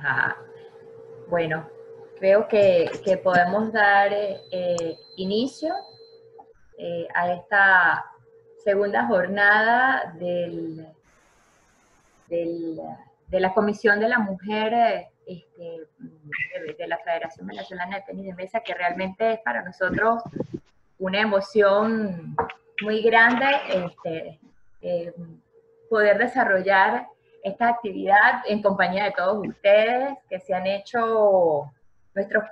Ajá. Bueno, creo que podemos dar inicio a esta segunda jornada de la Comisión de la Mujer de la Federación Venezolana de Tenis de Mesa, que realmente es para nosotros una emoción muy grande poder desarrollar esta actividad en compañía de todos ustedes, que se han hecho nuestro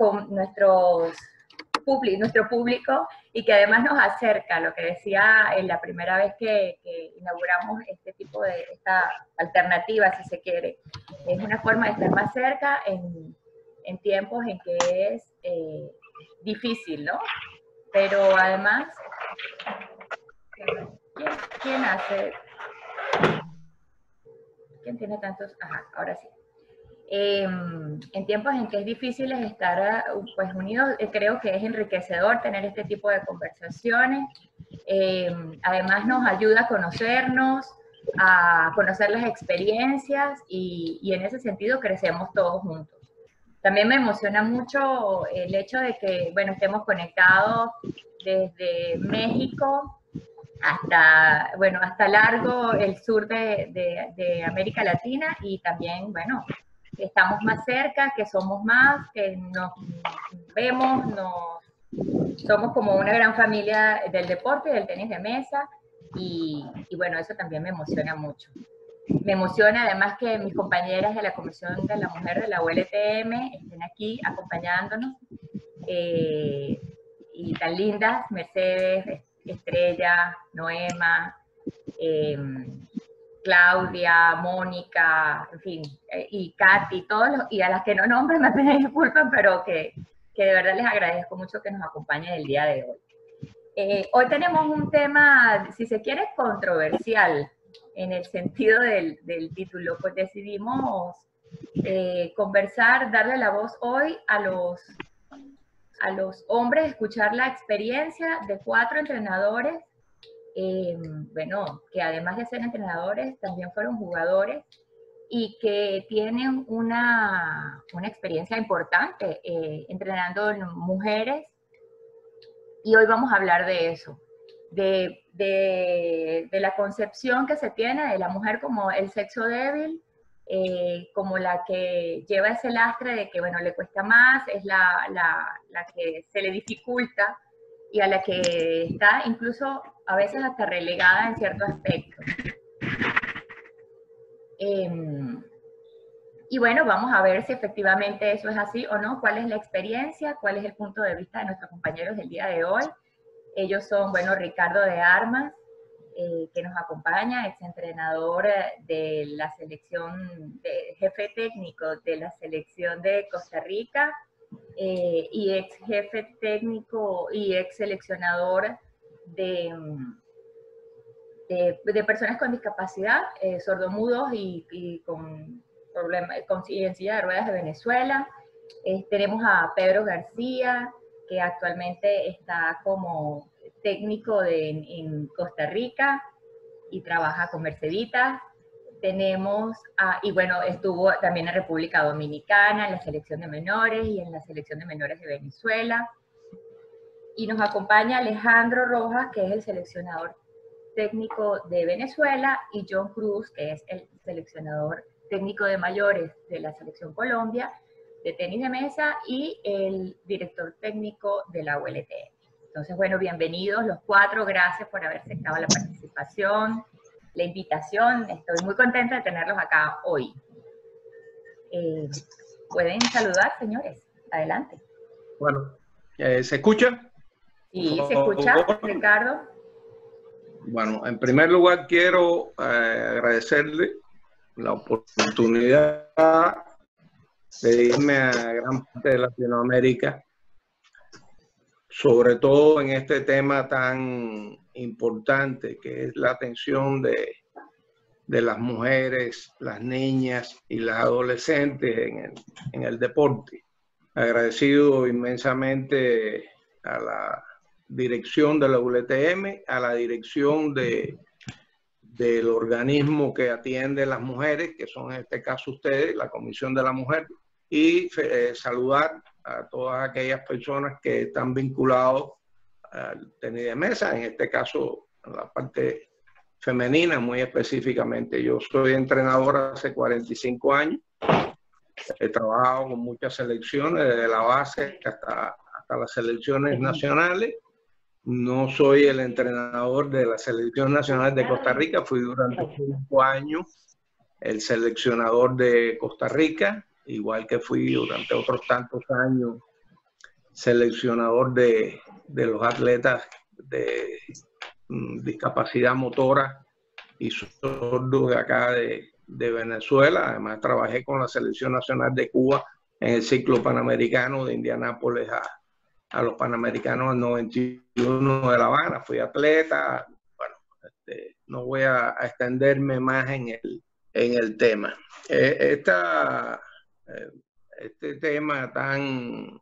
público y que además nos acerca, lo que decía en la primera vez que inauguramos este tipo de esta alternativa, si se quiere. Es una forma de estar más cerca en tiempos en que es difícil, ¿no? Pero además, ¿quién hace? ¿Quién tiene tantos? Ajá, ahora sí. En tiempos en que es difícil estar pues, unidos, creo que es enriquecedor tener este tipo de conversaciones. Además nos ayuda a conocer las experiencias y en ese sentido crecemos todos juntos. También me emociona mucho el hecho de que, bueno, estemos conectados desde México hasta largo el sur de América Latina y también, bueno, que estamos más cerca, que somos más, que nos vemos, somos como una gran familia del deporte y del tenis de mesa y bueno, eso también me emociona mucho. Me emociona además que mis compañeras de la Comisión de la Mujer de la ULTM estén aquí acompañándonos y tan lindas, Mercedes, Estrella, Noema, Claudia, Mónica, en fin, y Katy, y a las que no nombro me piden disculpas, pero que de verdad les agradezco mucho que nos acompañen el día de hoy. Hoy tenemos un tema, si se quiere, controversial, en el sentido del título, pues decidimos conversar, darle la voz hoy a los hombres, escuchar la experiencia de 4 entrenadores, bueno, que además de ser entrenadores, también fueron jugadores y que tienen una experiencia importante entrenando mujeres. Y hoy vamos a hablar de eso, de la concepción que se tiene de la mujer como el sexo débil, como la que lleva ese lastre de que, bueno, le cuesta más, es la que se le dificulta y a la que está incluso a veces hasta relegada en ciertos aspectos. Y bueno, vamos a ver si efectivamente eso es así o no, cuál es la experiencia, cuál es el punto de vista de nuestros compañeros del día de hoy. Ellos son, bueno, Ricardo de Armas, que nos acompaña, exentrenador de la selección, jefe técnico de la selección de Costa Rica, y ex jefe técnico y ex seleccionador de personas con discapacidad, sordomudos y con problemas, con silla de ruedas de Venezuela. Tenemos a Pedro García, que actualmente está como técnico en Costa Rica y trabaja con Merceditas. Tenemos, y bueno, estuvo también en República Dominicana, en la selección de menores y en la selección de menores de Venezuela. Y nos acompaña Alejandro Rojas, que es el seleccionador técnico de Venezuela, y John Cruz, que es el seleccionador técnico de mayores de la Selección Colombia de tenis de mesa y el director técnico de la ULTM. Entonces, bueno, bienvenidos los 4, gracias por haber aceptado la participación, la invitación, estoy muy contenta de tenerlos acá hoy. ¿Pueden saludar, señores? Adelante. Bueno, ¿se escucha? Sí, se escucha, Ricardo. Bueno, en primer lugar quiero agradecerle la oportunidad de irme a gran parte de Latinoamérica, sobre todo en este tema tan importante que es la atención de las mujeres, las niñas y las adolescentes en el deporte. Agradecido inmensamente a la dirección de la ULTM, a la dirección del organismo que atiende a las mujeres, que son en este caso ustedes, la Comisión de la Mujer, y saludar a todas aquellas personas que están vinculados al tenis de mesa, en este caso en la parte femenina muy específicamente. Yo soy entrenador hace 45 años, he trabajado con muchas selecciones, desde la base hasta las selecciones nacionales. No soy el entrenador de la Selección Nacional de Costa Rica, fui durante 5 años el seleccionador de Costa Rica, igual que fui durante otros tantos años seleccionador de los atletas de discapacidad motora y sordos de acá de Venezuela. Además trabajé con la Selección Nacional de Cuba en el ciclo panamericano de Indianápolis a los Panamericanos del 91 de La Habana. Fui atleta. Bueno, no voy a extenderme más en el tema. Este tema tan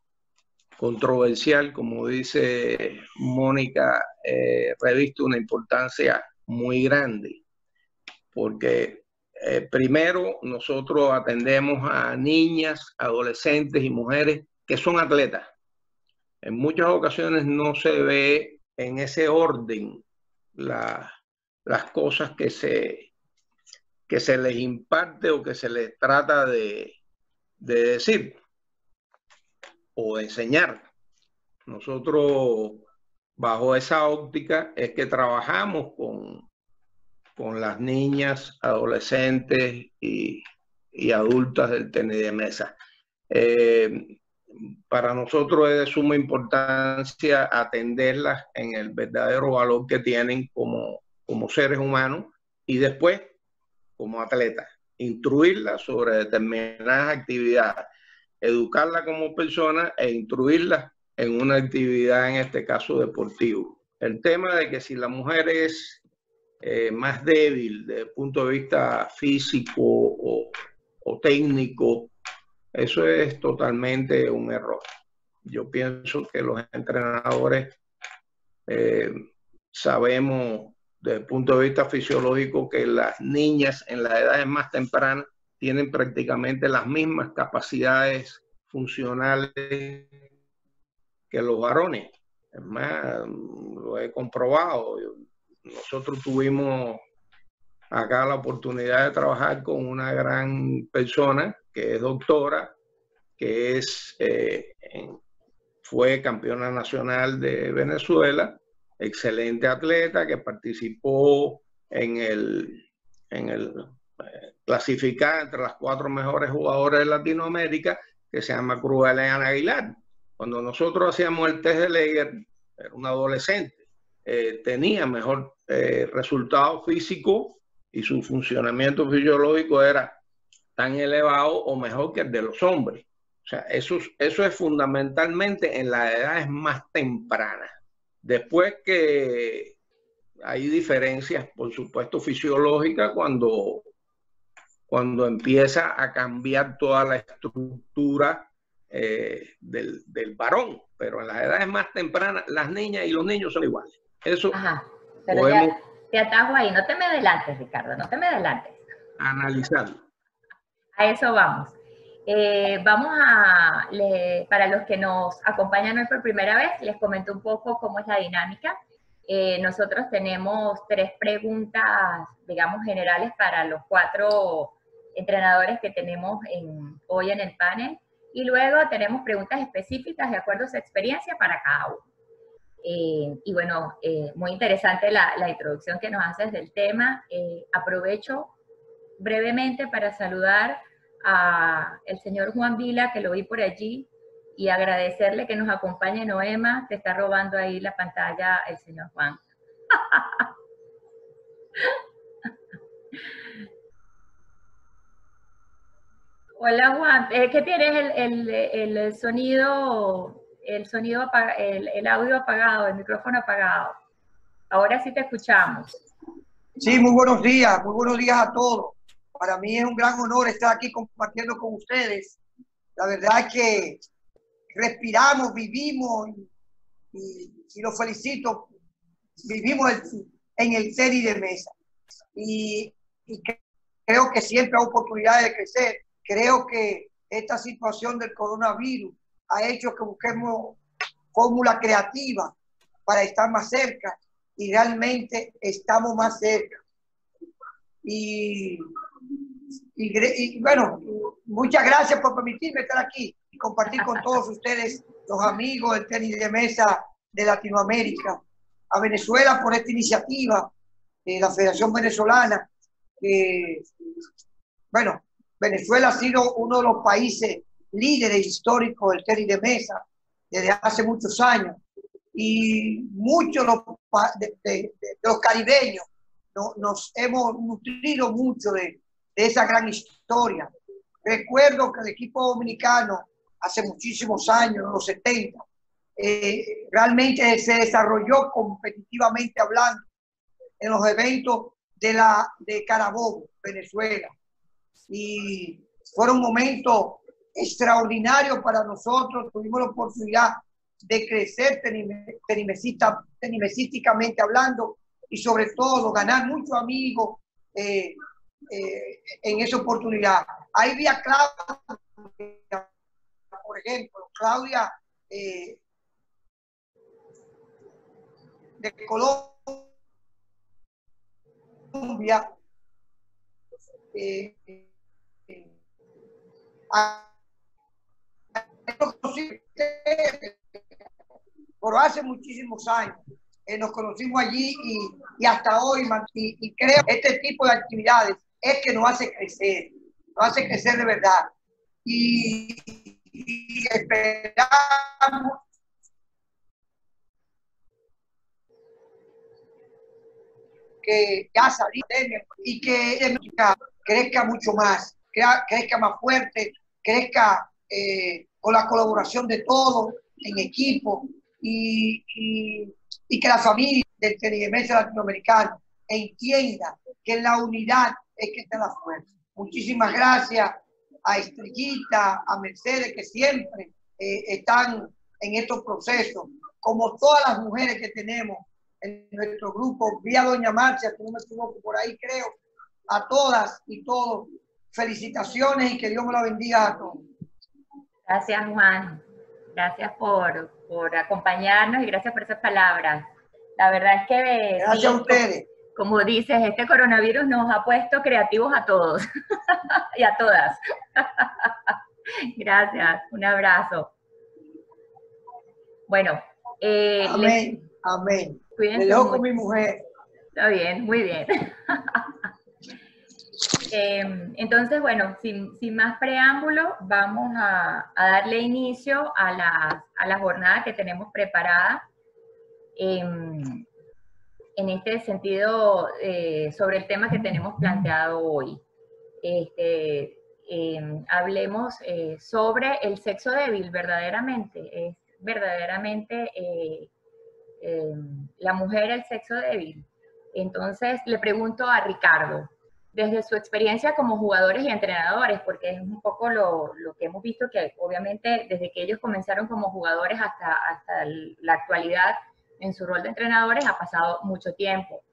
controversial, como dice Mónica, reviste una importancia muy grande, porque primero nosotros atendemos a niñas, adolescentes y mujeres que son atletas. En muchas ocasiones no se ve en ese orden las cosas que se les imparte o que se les trata de decir o de enseñar. Nosotros, bajo esa óptica, es que trabajamos con las niñas, adolescentes y adultas del tenis de mesa. Para nosotros es de suma importancia atenderlas en el verdadero valor que tienen como seres humanos y después como atletas, instruirlas sobre determinadas actividades, educarlas como personas e instruirlas en una actividad, en este caso deportivo. El tema de que si la mujer es más débil desde el punto de vista físico o técnico, eso es totalmente un error. Yo pienso que los entrenadores sabemos desde el punto de vista fisiológico que las niñas en las edades más tempranas tienen prácticamente las mismas capacidades funcionales que los varones. Es más, lo he comprobado. Nosotros tuvimos acá la oportunidad de trabajar con una gran persona que es doctora, que fue campeona nacional de Venezuela, excelente atleta que participó en el clasificar entre las 4 mejores jugadoras de Latinoamérica, que se llama Cruz Eliana Aguilar. Cuando nosotros hacíamos el test de Leger, era un adolescente, tenía mejor resultado físico y su funcionamiento fisiológico era tan elevado o mejor que el de los hombres. O sea, eso es fundamentalmente en las edades más tempranas. Después que hay diferencias, por supuesto, fisiológicas cuando empieza a cambiar toda la estructura del varón. Pero en las edades más tempranas, las niñas y los niños son iguales. Eso pero podemos, ya te atajo ahí. No te me adelantes, Ricardo, no te me adelantes. Analizarlo. A eso vamos. Para los que nos acompañan hoy por primera vez, les comento un poco cómo es la dinámica. Nosotros tenemos 3 preguntas, digamos, generales para los 4 entrenadores que tenemos hoy en el panel. Y luego tenemos preguntas específicas de acuerdo a su experiencia para cada uno. Y bueno, muy interesante la introducción que nos haces del tema. Aprovecho brevemente para saludar al señor Juan Vila, que lo vi por allí, y agradecerle que nos acompañe. Noema, te está robando ahí la pantalla el señor Juan. Hola Juan, ¿qué tienes el sonido, el audio apagado, el micrófono apagado? Ahora sí te escuchamos. Sí, muy buenos días a todos. Para mí es un gran honor estar aquí compartiendo con ustedes. La verdad es que respiramos, vivimos y los felicito. Vivimos en el tenis de mesa y creo que siempre hay oportunidades de crecer. Creo que esta situación del coronavirus ha hecho que busquemos fórmula creativa para estar más cerca, y realmente estamos más cerca. Y bueno, muchas gracias por permitirme estar aquí y compartir con todos ustedes, los amigos del tenis de mesa de Latinoamérica, a Venezuela por esta iniciativa de la Federación Venezolana. Bueno, Venezuela ha sido uno de los países líderes históricos del tenis de mesa desde hace muchos años, y muchos de los caribeños nos hemos nutrido mucho de esa gran historia. Recuerdo que el equipo dominicano hace muchísimos años, en los 70, realmente se desarrolló competitivamente hablando en los eventos de Carabobo, Venezuela, y fueron momentos extraordinarios para nosotros. Tuvimos la oportunidad de crecer tenimesísticamente hablando, y sobre todo ganar muchos amigos en esa oportunidad. Ahí vi a Claudia, por ejemplo, Claudia de Colombia, por hace muchísimos años. Nos conocimos allí y hasta hoy, y creo que este tipo de actividades es que nos hace crecer de verdad. Y esperamos que ya salimos y que crezca mucho más, crezca más fuerte, crezca con la colaboración de todos en equipo, y que la familia del tenis de mesa latinoamericano entienda que en la unidad es que está la fuerza. Muchísimas gracias a Estrellita, a Mercedes, que siempre están en estos procesos, como todas las mujeres que tenemos en nuestro grupo, vía Doña Marcia, que no me equivoco por ahí, creo. A todas y todos, felicitaciones y que Dios me la bendiga a todos. Gracias, Juan. Gracias por acompañarnos y gracias por esas palabras. La verdad es que... Gracias a ustedes. Como dices, este coronavirus nos ha puesto creativos a todos y a todas. Gracias, un abrazo. Bueno. Amén, amén. Cuídense. Le dejo con mi mujer. Está bien, muy bien. Entonces, bueno, sin más preámbulo, vamos a darle inicio a la jornada que tenemos preparada. En este sentido, sobre el tema que tenemos planteado hoy. Hablemos sobre el sexo débil, verdaderamente. ¿Es verdaderamente la mujer el sexo débil? Entonces, le pregunto a Ricardo, desde su experiencia como jugadores y entrenadores, porque es un poco lo que hemos visto, que obviamente desde que ellos comenzaron como jugadores hasta la actualidad, en su rol de entrenadores ha pasado mucho tiempo.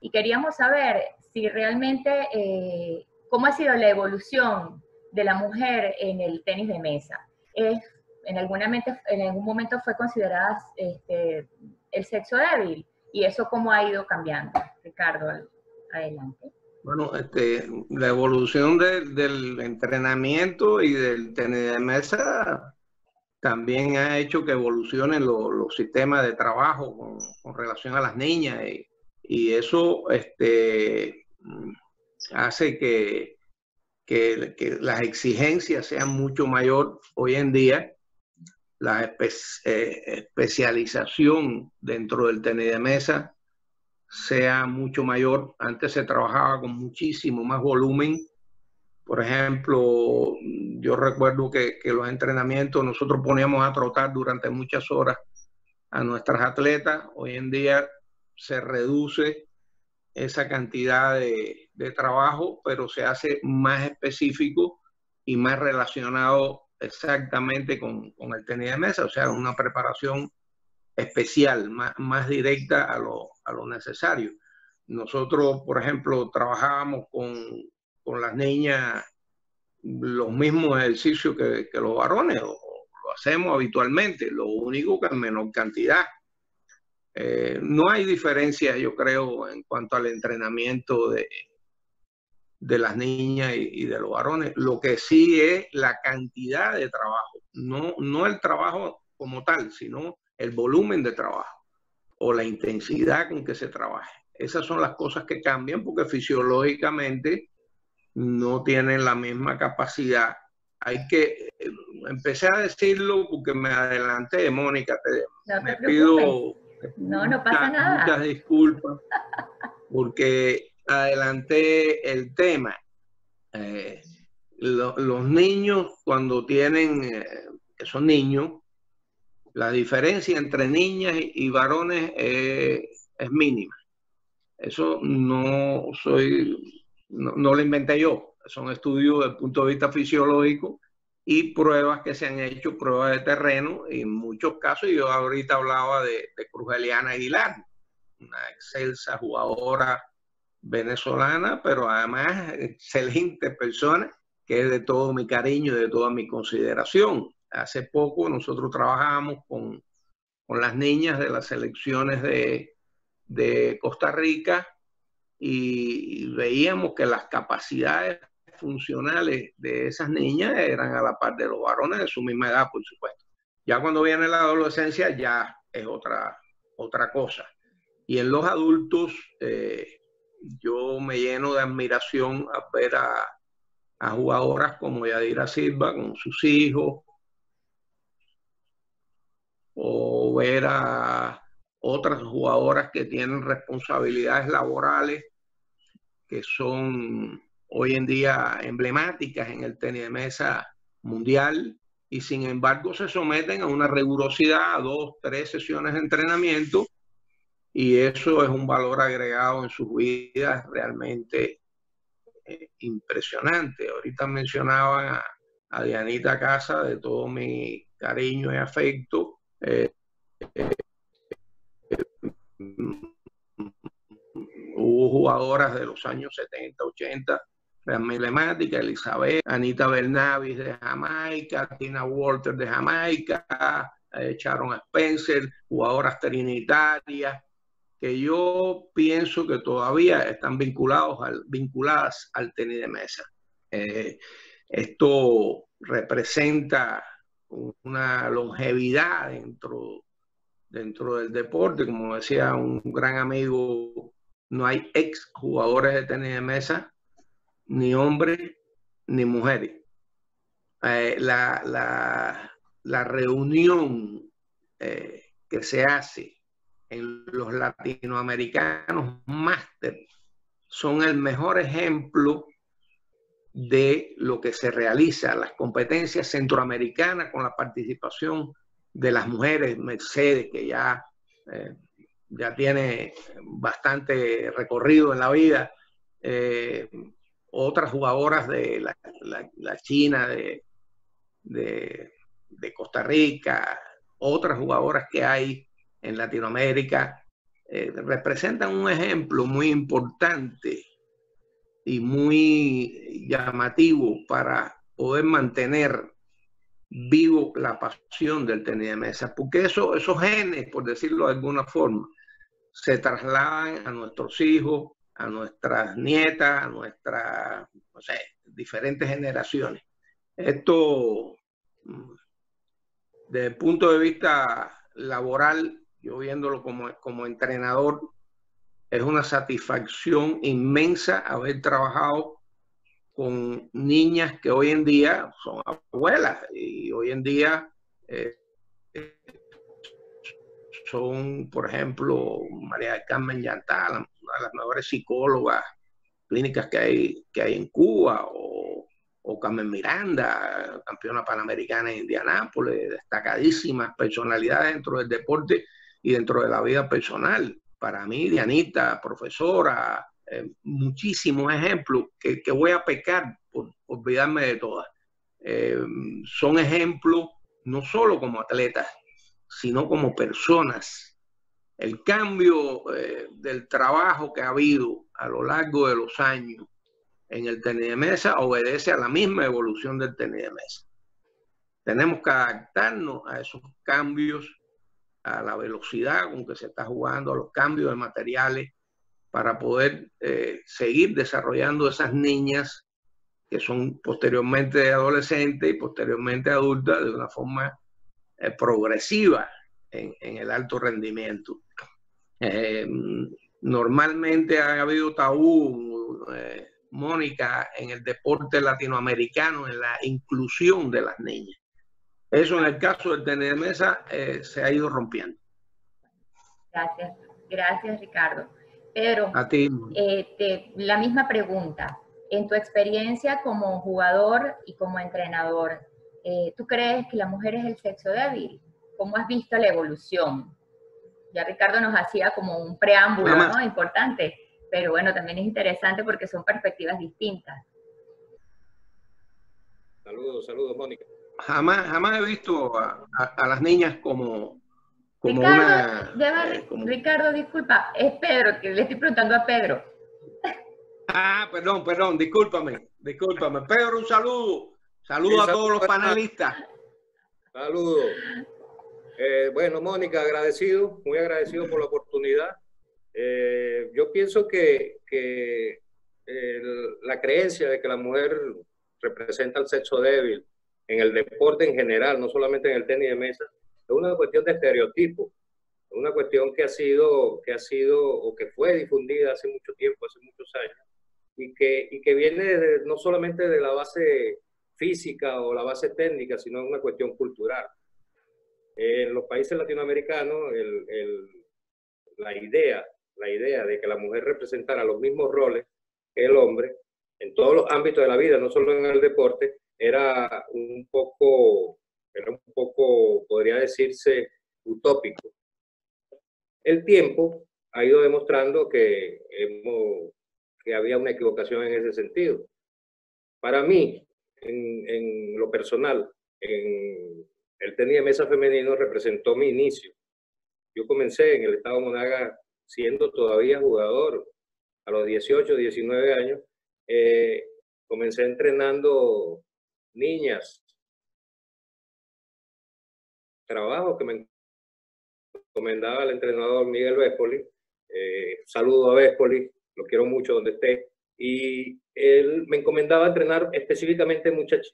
Y queríamos saber si realmente, cómo ha sido la evolución de la mujer en el tenis de mesa. En algún momento fue considerada el sexo débil, y eso cómo ha ido cambiando. Ricardo, adelante. Bueno, la evolución del entrenamiento y del tenis de mesa también ha hecho que evolucionen los sistemas de trabajo con relación a las niñas, y eso hace que las exigencias sean mucho mayor hoy en día. La especialización dentro del tenis de mesa sea mucho mayor. Antes se trabajaba con muchísimo más volumen. Por ejemplo, yo recuerdo que los entrenamientos nosotros poníamos a trotar durante muchas horas a nuestras atletas. Hoy en día se reduce esa cantidad de trabajo, pero se hace más específico y más relacionado exactamente con el tenis de mesa, o sea, una preparación especial, más directa a lo necesario. Nosotros, por ejemplo, trabajábamos con las niñas los mismos ejercicios que los varones, o lo hacemos habitualmente, lo único que en menor cantidad. No hay diferencia, yo creo, en cuanto al entrenamiento de las niñas y de los varones. Lo que sí es la cantidad de trabajo, no el trabajo como tal, sino el volumen de trabajo o la intensidad con que se trabaja. Esas son las cosas que cambian porque fisiológicamente no tienen la misma capacidad. Hay que, empecé a decirlo porque me adelanté, Mónica, me pido no pasa nada. Muchas disculpas porque adelanté el tema. Los niños cuando tienen, que son niños, la diferencia entre niñas y varones es mínima. Eso no lo inventé yo. Son estudios desde el punto de vista fisiológico y pruebas que se han hecho, pruebas de terreno. Y en muchos casos, yo ahorita hablaba de Cruzeliana Aguilar, una excelsa jugadora venezolana, pero además excelente persona, que es de todo mi cariño y de toda mi consideración. Hace poco nosotros trabajamos con las niñas de las selecciones de Costa Rica y veíamos que las capacidades funcionales de esas niñas eran a la par de los varones de su misma edad, por supuesto. Ya cuando viene la adolescencia ya es otra cosa. Y en los adultos yo me lleno de admiración a ver a jugadoras como Yadira Silva con sus hijos, o ver a otras jugadoras que tienen responsabilidades laborales que son hoy en día emblemáticas en el tenis de mesa mundial y sin embargo se someten a una rigurosidad, a 2, 3 sesiones de entrenamiento, y eso es un valor agregado en sus vidas realmente impresionante. Ahorita mencionaban a Dianita Casa, de todo mi cariño y afecto. Hubo jugadoras de los años 70, 80, realmente emblemáticas: Elizabeth, Anita Bernavis de Jamaica, Tina Walter de Jamaica, Sharon Spencer, jugadoras trinitarias, que yo pienso que todavía están vinculadas al tenis de mesa. Esto representa una longevidad dentro del deporte. Como decía un gran amigo, no hay ex jugadores de tenis de mesa, ni hombres ni mujeres. La reunión que se hace en los latinoamericanos máster son el mejor ejemplo de lo que se realiza, las competencias centroamericanas con la participación de las mujeres. Mercedes, que ya tiene bastante recorrido en la vida, otras jugadoras de la China, de Costa Rica, otras jugadoras que hay en Latinoamérica, representan un ejemplo muy importante y muy llamativo para poder mantener vivo la pasión del tenis de mesa, porque esos genes, por decirlo de alguna forma, se trasladan a nuestros hijos, a nuestras nietas, a nuestras, no sé, diferentes generaciones. Esto, desde el punto de vista laboral, yo viéndolo como entrenador, es una satisfacción inmensa haber trabajado con niñas que hoy en día son abuelas y hoy en día son, por ejemplo, María del Carmen Yantal, una de las mejores psicólogas clínicas que hay en Cuba, o Carmen Miranda, campeona panamericana en Indianápolis, destacadísimas personalidades dentro del deporte y dentro de la vida personal. Para mí, Dianita, profesora, muchísimos ejemplos que voy a pecar por olvidarme de todas. Son ejemplos no solo como atletas, sino como personas. El cambio del trabajo que ha habido a lo largo de los años en el tenis de mesa obedece a la misma evolución del tenis de mesa. Tenemos que adaptarnos a esos cambios, a la velocidad con que se está jugando, a los cambios de materiales, para poder seguir desarrollando esas niñas que son posteriormente adolescentes y posteriormente adultas de una forma progresiva en el alto rendimiento. Normalmente ha habido tabú, Mónica, en el deporte latinoamericano, en la inclusión de las niñas. Eso en el caso del tenis de mesa se ha ido rompiendo. Gracias, gracias Ricardo. Pedro, a ti. La misma pregunta. En tu experiencia como jugador y como entrenador, ¿tú crees que la mujer es el sexo débil? ¿Cómo has visto la evolución? Ya Ricardo nos hacía como un preámbulo, ¿no? Importante, pero bueno, también es interesante porque son perspectivas distintas. Saludos, Mónica. Jamás he visto a las niñas como Ricardo, una... Ricardo, disculpa, es Pedro, que le estoy preguntando a Pedro. Perdón, discúlpame. Pedro, un saludo. Saludos a todos los panelistas. Saludos. Bueno, Mónica, muy agradecido por la oportunidad. Yo pienso que la creencia de que la mujer representa el sexo débil en el deporte en general, no solamente en el tenis de mesa, es una cuestión de estereotipo, una cuestión que ha sido o que fue difundida hace mucho tiempo, hace muchos años, y que viene no solamente de la base física o la base técnica, sino una cuestión cultural. En los países latinoamericanos, la idea de que la mujer representara los mismos roles que el hombre en todos los ámbitos de la vida, no solo en el deporte, era un poco, podría decirse, utópico. El tiempo ha ido demostrando que había una equivocación en ese sentido. Para mí, en lo personal, el tenis de mesa femenino representó mi inicio. Yo comencé en el estado Monagas siendo todavía jugador. A los 18, 19 años, comencé entrenando niñas. Trabajo que me encomendaba el entrenador Miguel Véspoli. Saludo a Véspoli, lo quiero mucho donde esté. Y él me encomendaba entrenar específicamente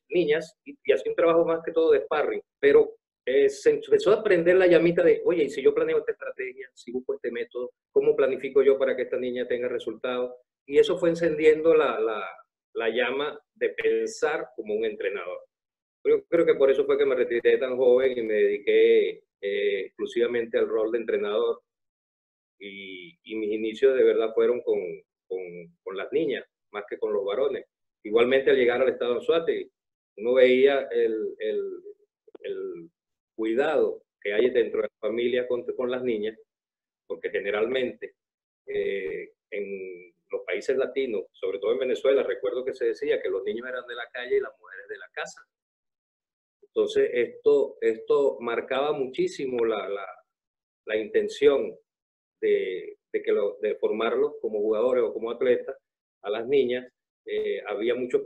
niñas y hacía un trabajo más que todo de sparring, pero se empezó a aprender la llamita de, oye, y si yo planeo esta estrategia, si busco este método, ¿cómo planifico yo para que esta niña tenga resultados? Y eso fue encendiendo la llama de pensar como un entrenador. Yo creo que por eso fue que me retiré tan joven y me dediqué exclusivamente al rol de entrenador. Y mis inicios de verdad fueron con las niñas, más que con los varones. Igualmente al llegar al estado de Anzoátegui, uno veía el cuidado que hay dentro de la familia con las niñas, porque generalmente en los países latinos, sobre todo en Venezuela, recuerdo que se decía que los niños eran de la calle y las mujeres de la casa. Entonces esto marcaba muchísimo la intención de formarlos como jugadores o como atletas a las niñas. Había muchos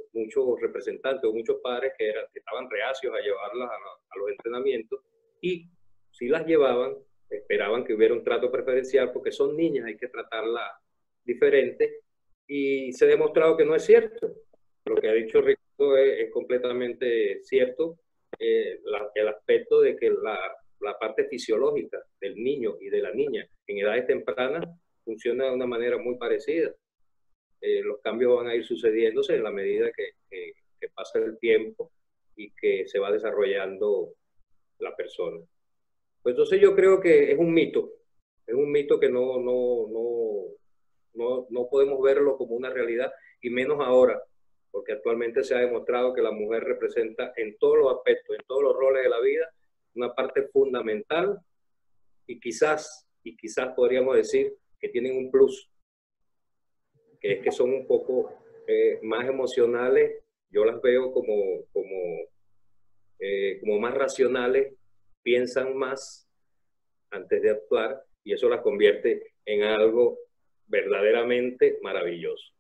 representantes o muchos padres que estaban reacios a llevarlas a los entrenamientos, y si las llevaban, esperaban que hubiera un trato preferencial porque son niñas, hay que tratarlas diferente, y se ha demostrado que no es cierto. Lo que ha dicho Ricardo es completamente cierto. El aspecto de que la parte fisiológica del niño y de la niña en edades tempranas funciona de una manera muy parecida. Los cambios van a ir sucediéndose en la medida que pasa el tiempo y que se va desarrollando la persona. Pues entonces yo creo que es un mito que no podemos verlo como una realidad, y menos ahora, porque actualmente se ha demostrado que la mujer representa en todos los aspectos, en todos los roles de la vida, una parte fundamental, y quizás podríamos decir que tienen un plus, que es que son un poco más emocionales. Yo las veo como más racionales, piensan más antes de actuar, y eso las convierte en algo verdaderamente maravilloso.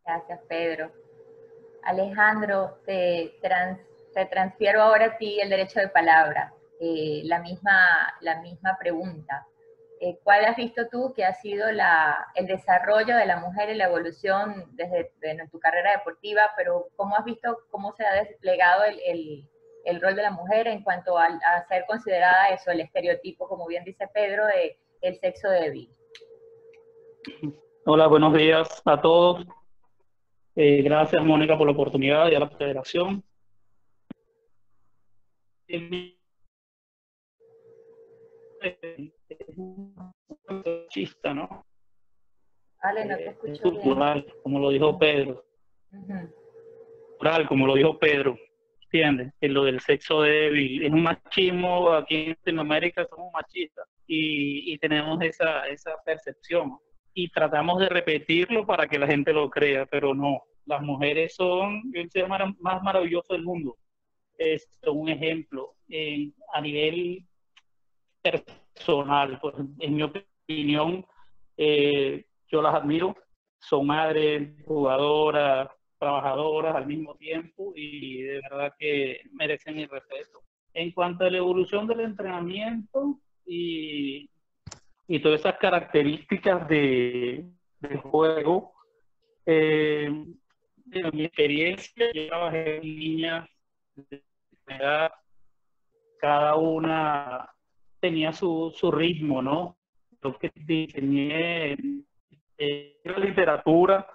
Gracias, Pedro. Alejandro, te transfiero ahora a ti el derecho de palabra. La misma pregunta. ¿Cuál has visto tú que ha sido el desarrollo de la mujer y la evolución desde tu carrera deportiva, pero cómo has visto cómo se ha desplegado el rol de la mujer en cuanto a ser considerada eso, el estereotipo, como bien dice Pedro, de el sexo débil? Hola, buenos días a todos. Gracias, Mónica, por la oportunidad y a la Federación. Es un machista, ¿no? Ale, no te escucho bien. Cultural, como lo dijo Pedro. Cultural, como lo dijo Pedro. ¿Entiendes? En lo del sexo débil. Es un machismo, aquí en Latinoamérica somos machistas y tenemos esa percepción. Y tratamos de repetirlo para que la gente lo crea, pero no. Las mujeres son el ser más maravilloso del mundo. Es un ejemplo a nivel personal. Pues, en mi opinión, yo las admiro. Son madres, jugadoras, trabajadoras al mismo tiempo y de verdad que merecen mi respeto. En cuanto a la evolución del entrenamiento y todas esas características del juego, en mi experiencia, yo trabajé en niñas de edad, cada una tenía su ritmo, ¿no? Lo que diseñé la literatura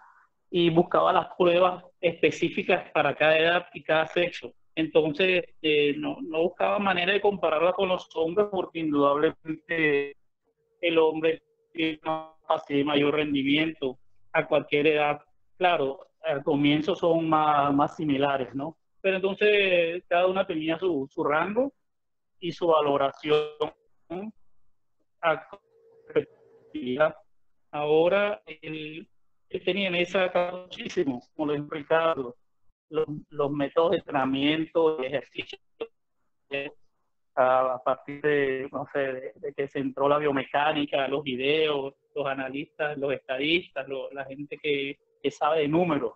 y buscaba las pruebas específicas para cada edad y cada sexo. Entonces, no buscaba manera de compararla con los hombres porque indudablemente el hombre tiene así mayor rendimiento a cualquier edad. Claro, al comienzo son más similares, ¿no? Pero entonces cada una tenía su rango y su valoración a competitividad. Ahora el tenía mesa muchísimo, como lo dijo Ricardo, los métodos de entrenamiento y ejercicio a partir de, no sé, de que se entró la biomecánica, los videos, los analistas, los estadistas, la gente que sabe de números.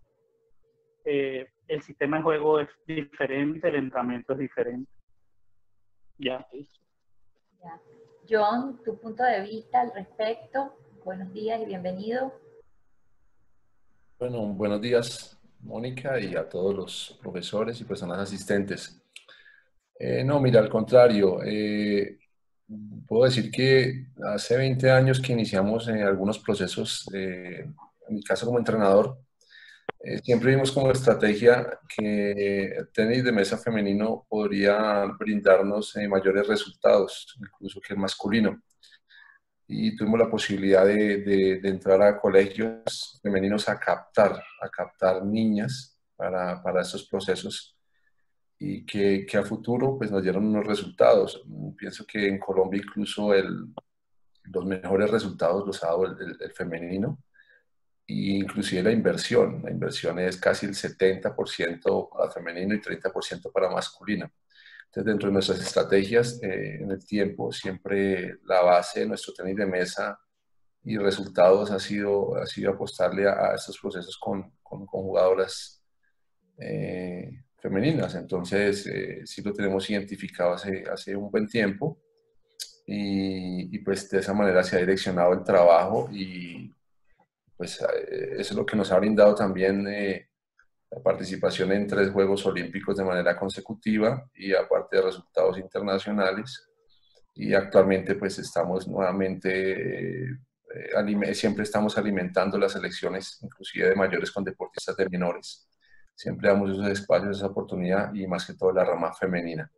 El sistema de juego es diferente, el entrenamiento es diferente. Ya. John, tu punto de vista al respecto. Buenos días y bienvenido. Bueno, buenos días, Mónica, y a todos los profesores y personas asistentes. No, mira, al contrario, puedo decir que hace 20 años que iniciamos algunos procesos, en mi caso como entrenador, siempre vimos como estrategia que el tenis de mesa femenino podría brindarnos mayores resultados, incluso que el masculino. Y tuvimos la posibilidad de entrar a colegios femeninos a captar niñas para estos procesos y que a futuro pues nos dieron unos resultados. Pienso que en Colombia incluso los mejores resultados los ha dado el femenino e inclusive la inversión es casi el 70% para femenino y 30% para masculino. Entonces, dentro de nuestras estrategias en el tiempo, siempre la base de nuestro tenis de mesa y resultados ha sido apostarle a estos procesos con jugadoras femeninas. Entonces, sí lo tenemos identificado hace un buen tiempo y pues de esa manera se ha direccionado el trabajo y pues eso es lo que nos ha brindado también la participación en 3 Juegos Olímpicos de manera consecutiva y aparte de resultados internacionales. Y actualmente pues estamos nuevamente, siempre estamos alimentando las selecciones, inclusive de mayores con deportistas de menores. Siempre damos esos espacios, esa oportunidad y más que todo la rama femenina.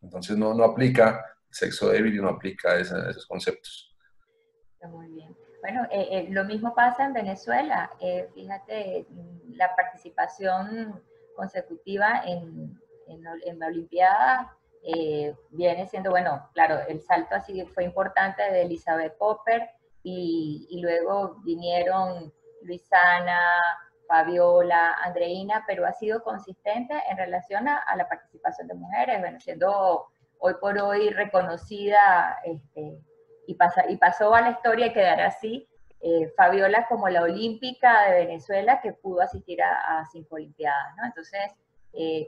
Entonces no aplica sexo débil y no aplica esos conceptos. Muy bien. Bueno, lo mismo pasa en Venezuela. Fíjate, la participación consecutiva en la Olimpiada viene siendo, bueno, claro, el salto así fue importante de Elizabeth Popper y luego vinieron Luisana, Fabiola, Andreina, pero ha sido consistente en relación a la participación de mujeres, bueno, siendo hoy por hoy reconocida y pasó a la historia y quedará así Fabiola como la olímpica de Venezuela que pudo asistir a 5 Olimpiadas, ¿no? Entonces,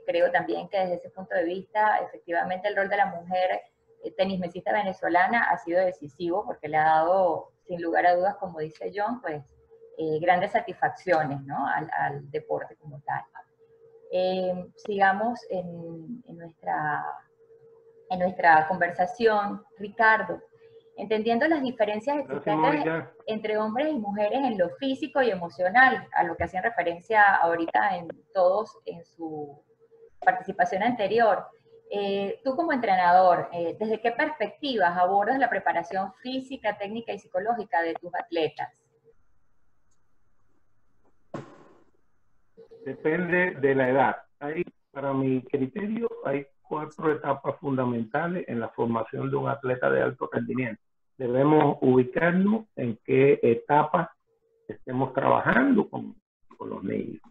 creo también que desde ese punto de vista, efectivamente el rol de la mujer tenismesista venezolana ha sido decisivo porque le ha dado, sin lugar a dudas, como dice John, pues grandes satisfacciones, ¿no? al deporte como tal. Sigamos en nuestra conversación, Ricardo. Entendiendo las diferencias existentes entre hombres y mujeres en lo físico y emocional, a lo que hacían referencia ahorita en todos en su participación anterior, tú como entrenador, ¿desde qué perspectivas abordas la preparación física, técnica y psicológica de tus atletas? Depende de la edad. Para mi criterio, hay 4 etapas fundamentales en la formación de un atleta de alto rendimiento. Debemos ubicarnos en qué etapa estemos trabajando con los niños,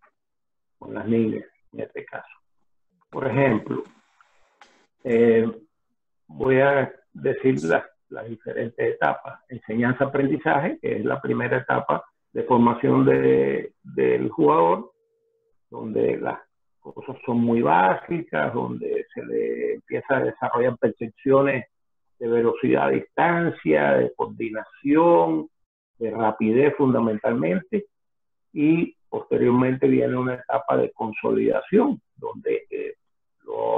con las niñas en este caso. Por ejemplo, voy a decir las diferentes etapas. Enseñanza-aprendizaje, que es la primera etapa de formación del jugador, donde las cosas son muy básicas, donde se le empieza a desarrollar percepciones de velocidad a distancia, de coordinación, de rapidez fundamentalmente, y posteriormente viene una etapa de consolidación, donde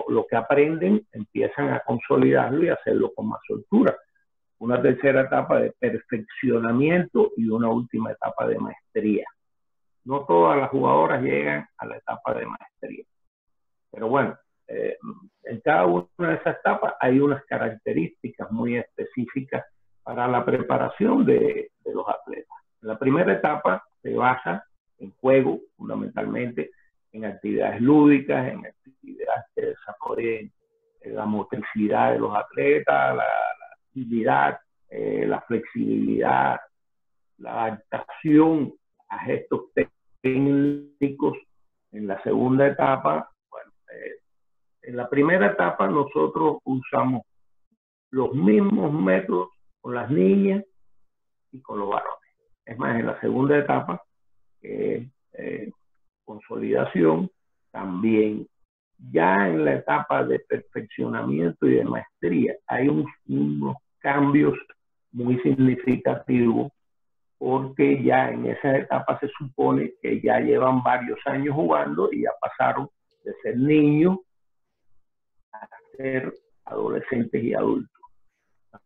lo que aprenden empiezan a consolidarlo y hacerlo con más soltura. Una tercera etapa de perfeccionamiento y una última etapa de maestría. No todas las jugadoras llegan a la etapa de maestría. Pero bueno, en cada una de esas etapas hay unas características muy específicas para la preparación de los atletas. La primera etapa se basa en juego, fundamentalmente, en actividades lúdicas, en actividades que desarrollen la motricidad de los atletas, la agilidad, la flexibilidad, la adaptación a gestos técnicos. En la segunda etapa, bueno, en la primera etapa nosotros usamos los mismos métodos con las niñas y con los varones. Es más, en la segunda etapa, consolidación, también ya en la etapa de perfeccionamiento y de maestría hay unos cambios muy significativos, porque ya en esa etapa se supone que ya llevan varios años jugando y ya pasaron de ser niños a ser adolescentes y adultos.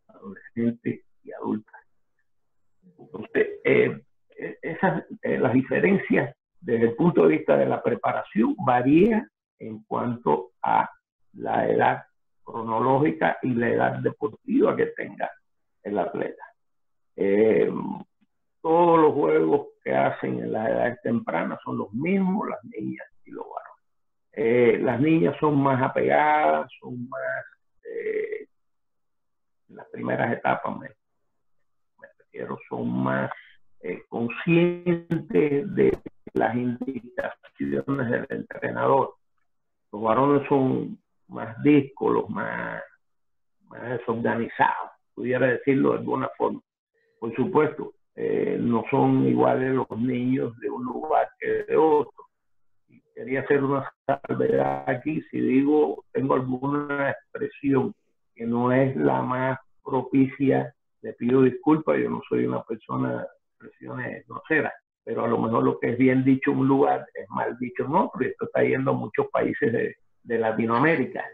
Adolescentes y adultas. Entonces, las diferencias desde el punto de vista de la preparación varían en cuanto a la edad cronológica y la edad deportiva que tenga el atleta. Todos los juegos que hacen en las edades tempranas son los mismos, las niñas y los varones. Las niñas son más apegadas, son más, en las primeras etapas me refiero, son más conscientes de las indicaciones del entrenador. Los varones son más díscolos, más desorganizados, pudiera decirlo de alguna forma. Por supuesto, no son iguales los niños de un lugar que de otro. Quería hacer una salvedad aquí. Si digo, tengo alguna expresión que no es la más propicia, le pido disculpas. Yo no soy una persona de expresiones groseras, pero a lo mejor lo que es bien dicho en un lugar es mal dicho en otro, y esto está yendo a muchos países de Latinoamérica.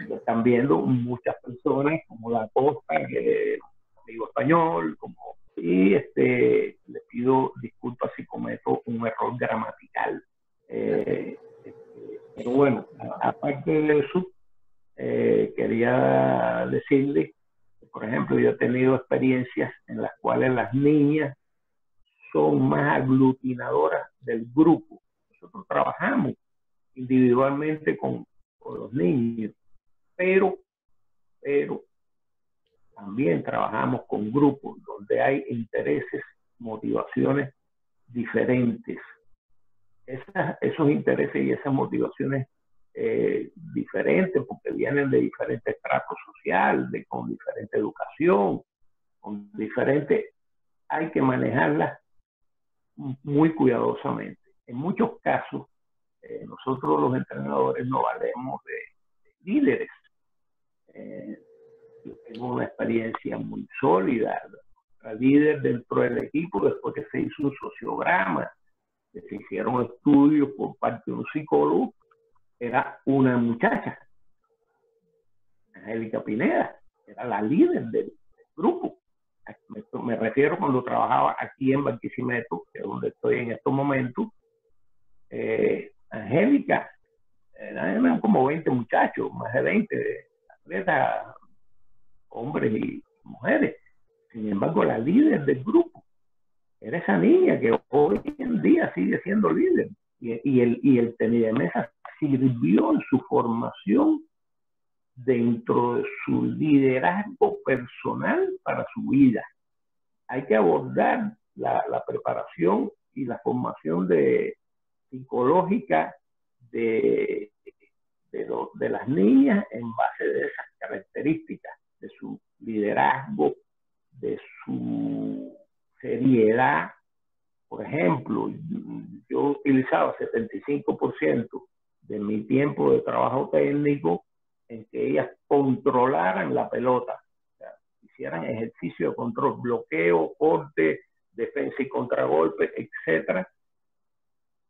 Lo están viendo muchas personas como la costa, que digo español, y le pido disculpas si cometo un error gramatical. Pero bueno, aparte de eso, quería decirle, por ejemplo, yo he tenido experiencias en las cuales las niñas son más aglutinadoras del grupo. Nosotros trabajamos individualmente con los niños, pero también trabajamos con grupos donde hay intereses, motivaciones diferentes. Esos intereses y esas motivaciones diferentes, porque vienen de diferentes estratos sociales, con diferente educación, con diferentes hay que manejarlas muy cuidadosamente. En muchos casos, nosotros los entrenadores no valemos de líderes. Yo tengo una experiencia muy sólida. La líder dentro del equipo, después que se hizo un sociograma, que se hicieron estudios por parte de un psicólogo, era una muchacha, Angélica Pineda, era la líder del grupo. Me refiero cuando trabajaba aquí en Barquisimeto, que es donde estoy en estos momentos. Angélica, eran como 20 muchachos, más de 20 atletas, hombres y mujeres. Sin embargo, la líder del grupo era esa niña que hoy en día sigue siendo líder. Y el tenis de mesa sirvió en su formación dentro de su liderazgo personal para su vida. Hay que abordar la preparación y la formación psicológica de las niñas en base de esas características, de su liderazgo, de su seriedad. Por ejemplo, yo utilizaba 75% de mi tiempo de trabajo técnico en que ellas controlaran la pelota, o sea, hicieran ejercicio de control, bloqueo, corte, defensa y contragolpe, etc.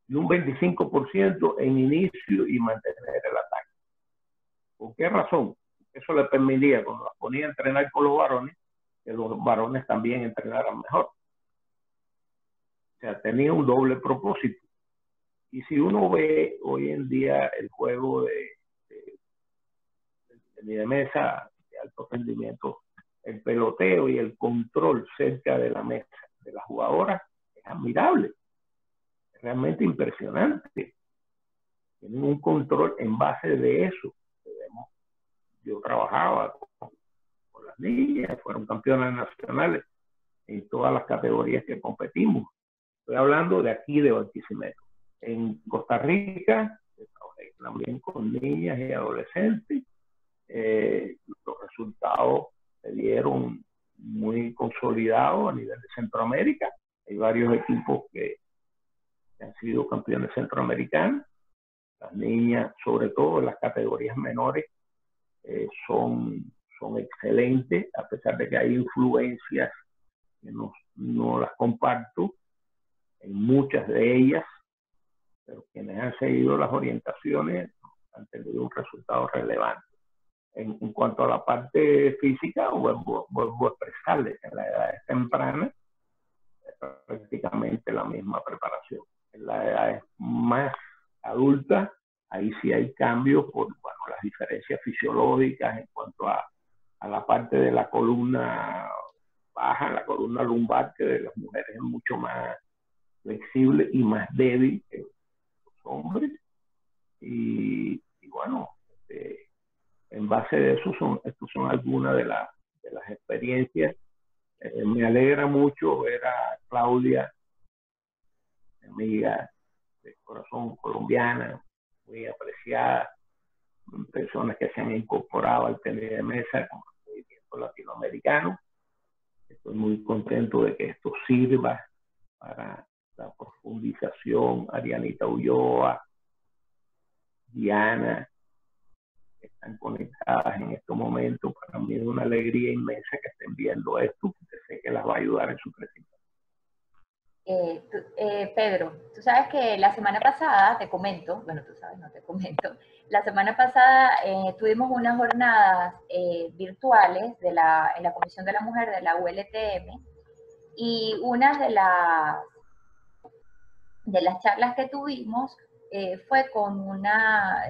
Y un 25% en inicio y mantener el ataque. ¿Por qué razón? Eso le permitía, cuando las ponía a entrenar con los varones, que los varones también entrenaran mejor. O sea, tenía un doble propósito. Y si uno ve hoy en día el juego de mesa de alto rendimiento, el peloteo y el control cerca de la mesa de las jugadoras es admirable, es realmente impresionante. Tienen un control en base de eso. Yo trabajaba con las niñas, fueron campeonas nacionales en todas las categorías que competimos. Estoy hablando de aquí, de Barquisimeto. En Costa Rica, trabajé también con niñas y adolescentes. Los resultados se dieron muy consolidados a nivel de Centroamérica. Hay varios equipos que han sido campeones centroamericanos. Las niñas, sobre todo en las categorías menores, son excelentes, a pesar de que hay influencias que no las comparto en muchas de ellas, pero quienes han seguido las orientaciones han tenido un resultado relevante. En cuanto a la parte física, vuelvo a expresarles, en la edad temprana es prácticamente la misma preparación. En la edad más adulta, ahí sí hay cambios por las diferencias fisiológicas en cuanto a la parte de la columna baja, la columna lumbar, que de las mujeres es mucho más flexible y más débil que los hombres. Y bueno, en base de eso, estos son algunas de las experiencias. Me alegra mucho ver a Claudia, mi amiga de corazón colombiana, muy apreciada, personas que se han incorporado al tenis de mesa como el movimiento latinoamericano. Estoy muy contento de que esto sirva para la profundización. Arianita Ulloa, Diana, que están conectadas en estos momentos. Para mí es una alegría inmensa que estén viendo esto, porque sé que las va a ayudar en su crecimiento. Pedro, tú sabes que la semana pasada, te comento, bueno, tú sabes, no te comento, la semana pasada tuvimos unas jornadas virtuales en la Comisión de la Mujer de la ULTM, y una de las charlas que tuvimos fue con una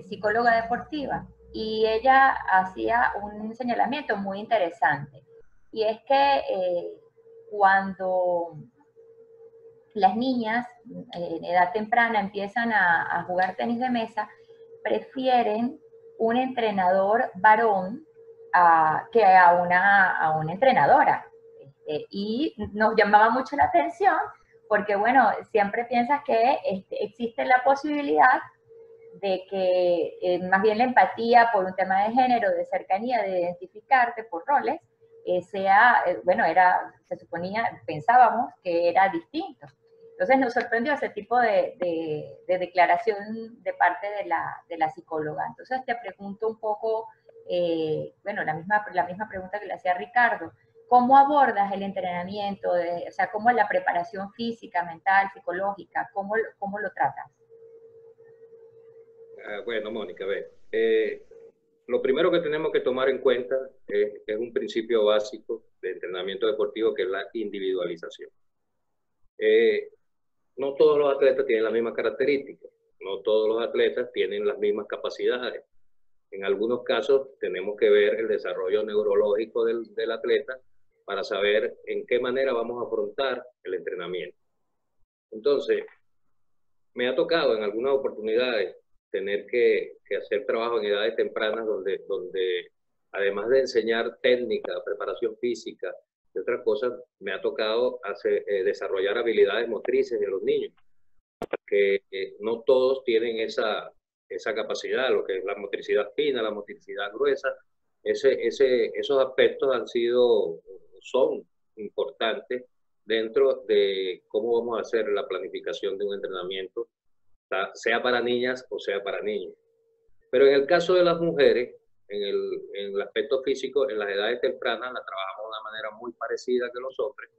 psicóloga deportiva, y ella hacía un señalamiento muy interesante, y es que cuando las niñas en edad temprana empiezan a jugar tenis de mesa, prefieren un entrenador varón que a una entrenadora. Y nos llamaba mucho la atención porque, bueno, siempre piensas que existe la posibilidad de que más bien la empatía por un tema de género, de cercanía, de identificarte por roles, bueno, se suponía, pensábamos que era distinto. Entonces nos sorprendió ese tipo de declaración de parte de la psicóloga. Entonces te pregunto un poco, bueno, la misma pregunta que le hacía Ricardo, ¿cómo abordas el entrenamiento? O sea, ¿cómo es la preparación física, mental, psicológica? ¿Cómo lo tratas? Bueno, Mónica, a ver, lo primero que tenemos que tomar en cuenta es un principio básico de entrenamiento deportivo, que es la individualización. No todos los atletas tienen las mismas características, no todos los atletas tienen las mismas capacidades. En algunos casos tenemos que ver el desarrollo neurológico del atleta para saber en qué manera vamos a afrontar el entrenamiento. Entonces, me ha tocado en algunas oportunidades tener que hacer trabajo en edades tempranas donde además de enseñar técnica, preparación física y otras cosas, me ha tocado desarrollar habilidades motrices en los niños, que no todos tienen esa capacidad, lo que es la motricidad fina, la motricidad gruesa. Esos aspectos son importantes dentro de cómo vamos a hacer la planificación de un entrenamiento, sea para niñas o sea para niños. Pero en el caso de las mujeres, en el aspecto físico, en las edades tempranas la trabajamos de una manera muy parecida que los hombres,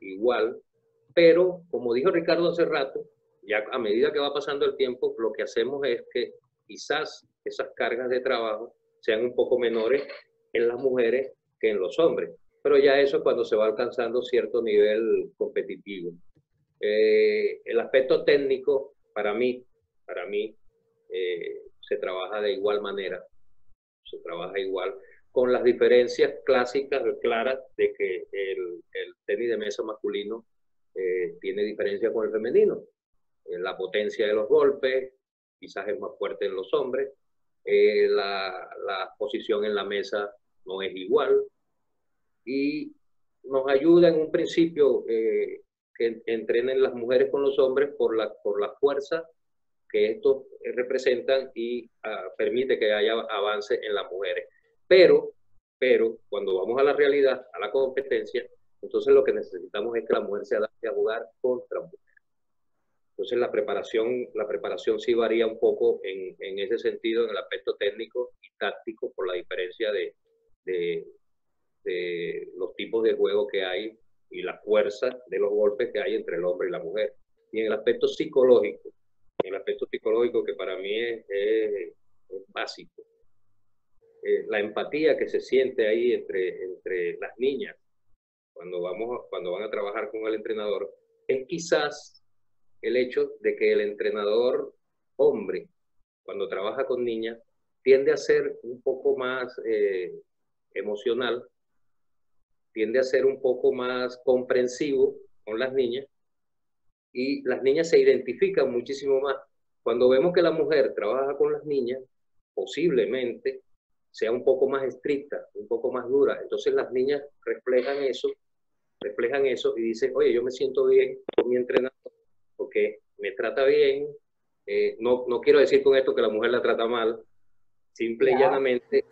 igual, pero como dijo Ricardo hace rato, ya a medida que va pasando el tiempo, lo que hacemos es que quizás esas cargas de trabajo sean un poco menores en las mujeres que en los hombres, pero ya eso es cuando se va alcanzando cierto nivel competitivo. El aspecto técnico, para mí, se trabaja de igual manera, se trabaja igual, con las diferencias clásicas, claras, de que el tenis de mesa masculino tiene diferencia con el femenino. La potencia de los golpes, quizás es más fuerte en los hombres, la posición en la mesa no es igual, y nos ayuda en un principio que entrenen las mujeres con los hombres por la fuerza que estos representan, y permite que haya avance en las mujeres. Pero cuando vamos a la realidad, a la competencia, entonces lo que necesitamos es que la mujer se adapte a jugar contra mujer. Entonces la preparación sí varía un poco en ese sentido, en el aspecto técnico y táctico, por la diferencia de los tipos de juego que hay y la fuerza de los golpes que hay entre el hombre y la mujer. Y en el aspecto psicológico, que para mí es básico, la empatía que se siente ahí entre las niñas cuando van a trabajar con el entrenador, es quizás el hecho de que el entrenador hombre, cuando trabaja con niñas, tiende a ser un poco más emocional, tiende a ser un poco más comprensivo con las niñas, y las niñas se identifican muchísimo más. Cuando vemos que la mujer trabaja con las niñas, posiblemente sea un poco más estricta, un poco más dura. Entonces las niñas reflejan eso y dicen, oye, yo me siento bien con mi entrenador porque me trata bien. No quiero decir con esto que la mujer la trata mal, simple y llanamente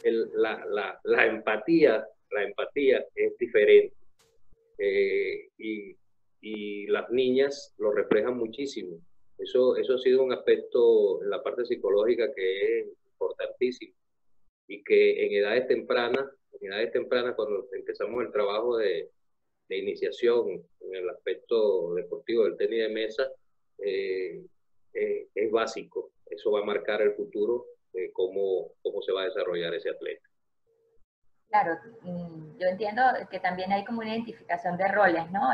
la empatía es diferente. Y las niñas lo reflejan muchísimo. Eso ha sido un aspecto en la parte psicológica que es importantísimo, y que en edades tempranas, cuando empezamos el trabajo de iniciación en el aspecto deportivo del tenis de mesa, es básico. Eso va a marcar el futuro de cómo se va a desarrollar ese atleta. Claro, yo entiendo que también hay como una identificación de roles, ¿no?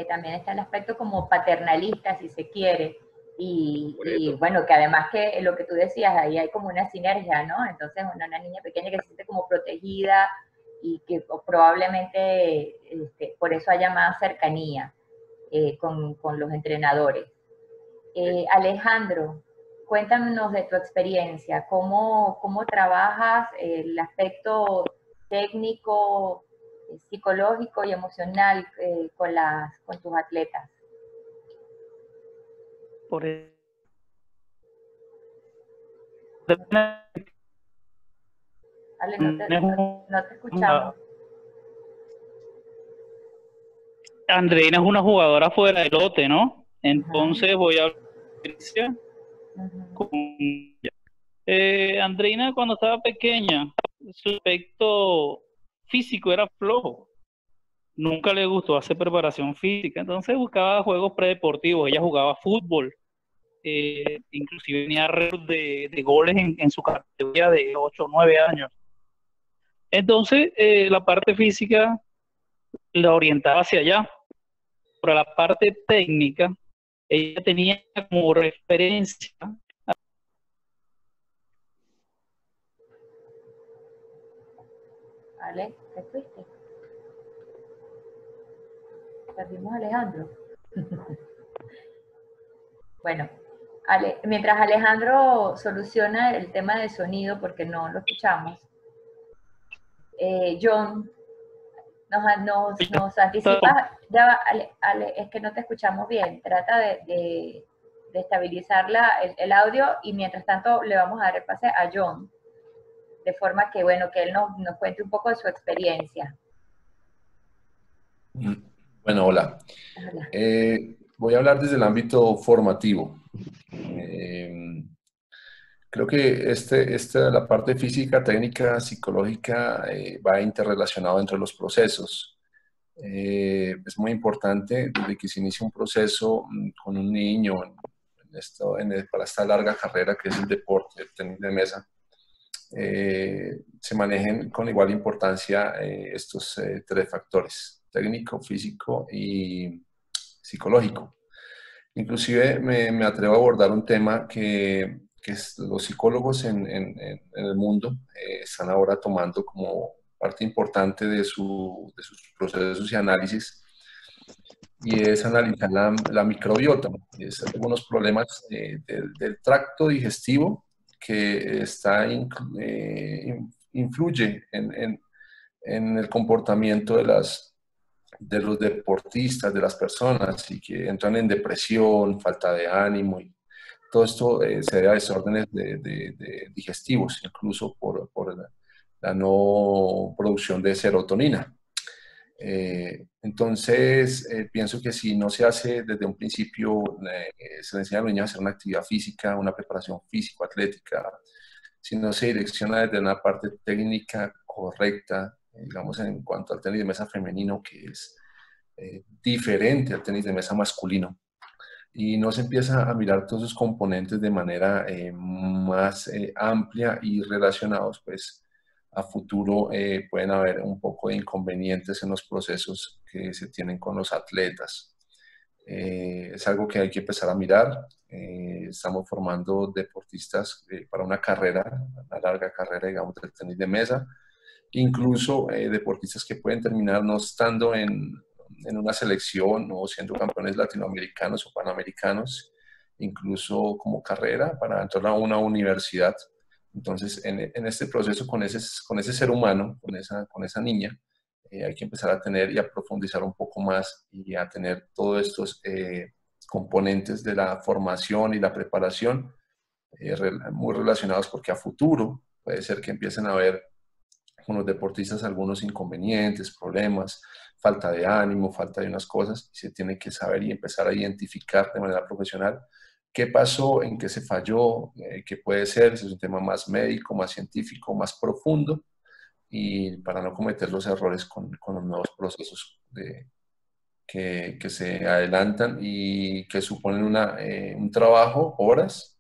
También está el aspecto como paternalista, si se quiere, y bueno, que además que lo que tú decías, ahí hay como una sinergia, ¿no? Entonces una niña pequeña que se siente como protegida y que probablemente por eso haya más cercanía con los entrenadores. Alejandro, cuéntanos de tu experiencia, cómo trabajas el aspecto técnico, psicológico y emocional con tus atletas. Ale, no te escuchamos. Andreina es una jugadora fuera de lote, ¿no? Entonces voy a hablar con Andreina cuando estaba pequeña, su aspecto físico era flojo. Nunca le gustó hacer preparación física, entonces buscaba juegos predeportivos. Ella jugaba fútbol, inclusive tenía récord de goles en su categoría de 8 o 9 años. Entonces, la parte física la orientaba hacia allá, pero la parte técnica, ella tenía como referencia. Ale, ¿te fuiste? Perdimos a Alejandro. Bueno, mientras Alejandro soluciona el tema del sonido, porque no lo escuchamos, John, nos anticipa, ya va, Ale, es que no te escuchamos bien, trata de estabilizar el audio y mientras tanto le vamos a dar el pase a John, de forma que, bueno, que él nos cuente un poco de su experiencia. Bueno, hola. Hola. Voy a hablar desde el ámbito formativo. Creo que la parte física, técnica, psicológica va interrelacionado entre los procesos. Es muy importante desde que se inicia un proceso con un niño para esta larga carrera que es el deporte, el tenis de mesa, se manejen con igual importancia estos tres factores: técnico, físico y psicológico. Inclusive me atrevo a abordar un tema que los psicólogos en el mundo están ahora tomando como parte importante de sus procesos y análisis, y es analizar la microbiota, es algunos problemas del tracto digestivo que influye en el comportamiento de los deportistas, de las personas, y que entran en depresión, falta de ánimo, y todo esto se debe a desórdenes digestivos, incluso por la no producción de serotonina. Entonces, pienso que si no se hace desde un principio, se le enseña a los niños a hacer una actividad física, una preparación físico-atlética, si no se direcciona desde una parte técnica correcta, digamos, en cuanto al tenis de mesa femenino, que es diferente al tenis de mesa masculino, y no se empieza a mirar todos esos componentes de manera más amplia y relacionados, pues a futuro pueden haber un poco de inconvenientes en los procesos que se tienen con los atletas. Es algo que hay que empezar a mirar. Estamos formando deportistas para una larga carrera, digamos, del tenis de mesa. Incluso deportistas que pueden terminar no estando en una selección o siendo campeones latinoamericanos o panamericanos, incluso como carrera para entrar a una universidad. Entonces, en este proceso con ese ser humano, con esa niña, hay que empezar a tener y a profundizar un poco más y a tener todos estos componentes de la formación y la preparación muy relacionados, porque a futuro puede ser que empiecen a haber con los deportistas algunos inconvenientes, problemas, falta de ánimo, falta de unas cosas, y se tiene que saber y empezar a identificar de manera profesional qué pasó, en qué se falló, qué puede ser, si es un tema más médico, más científico, más profundo, y para no cometer los errores con los nuevos procesos que se adelantan y que suponen un trabajo, horas,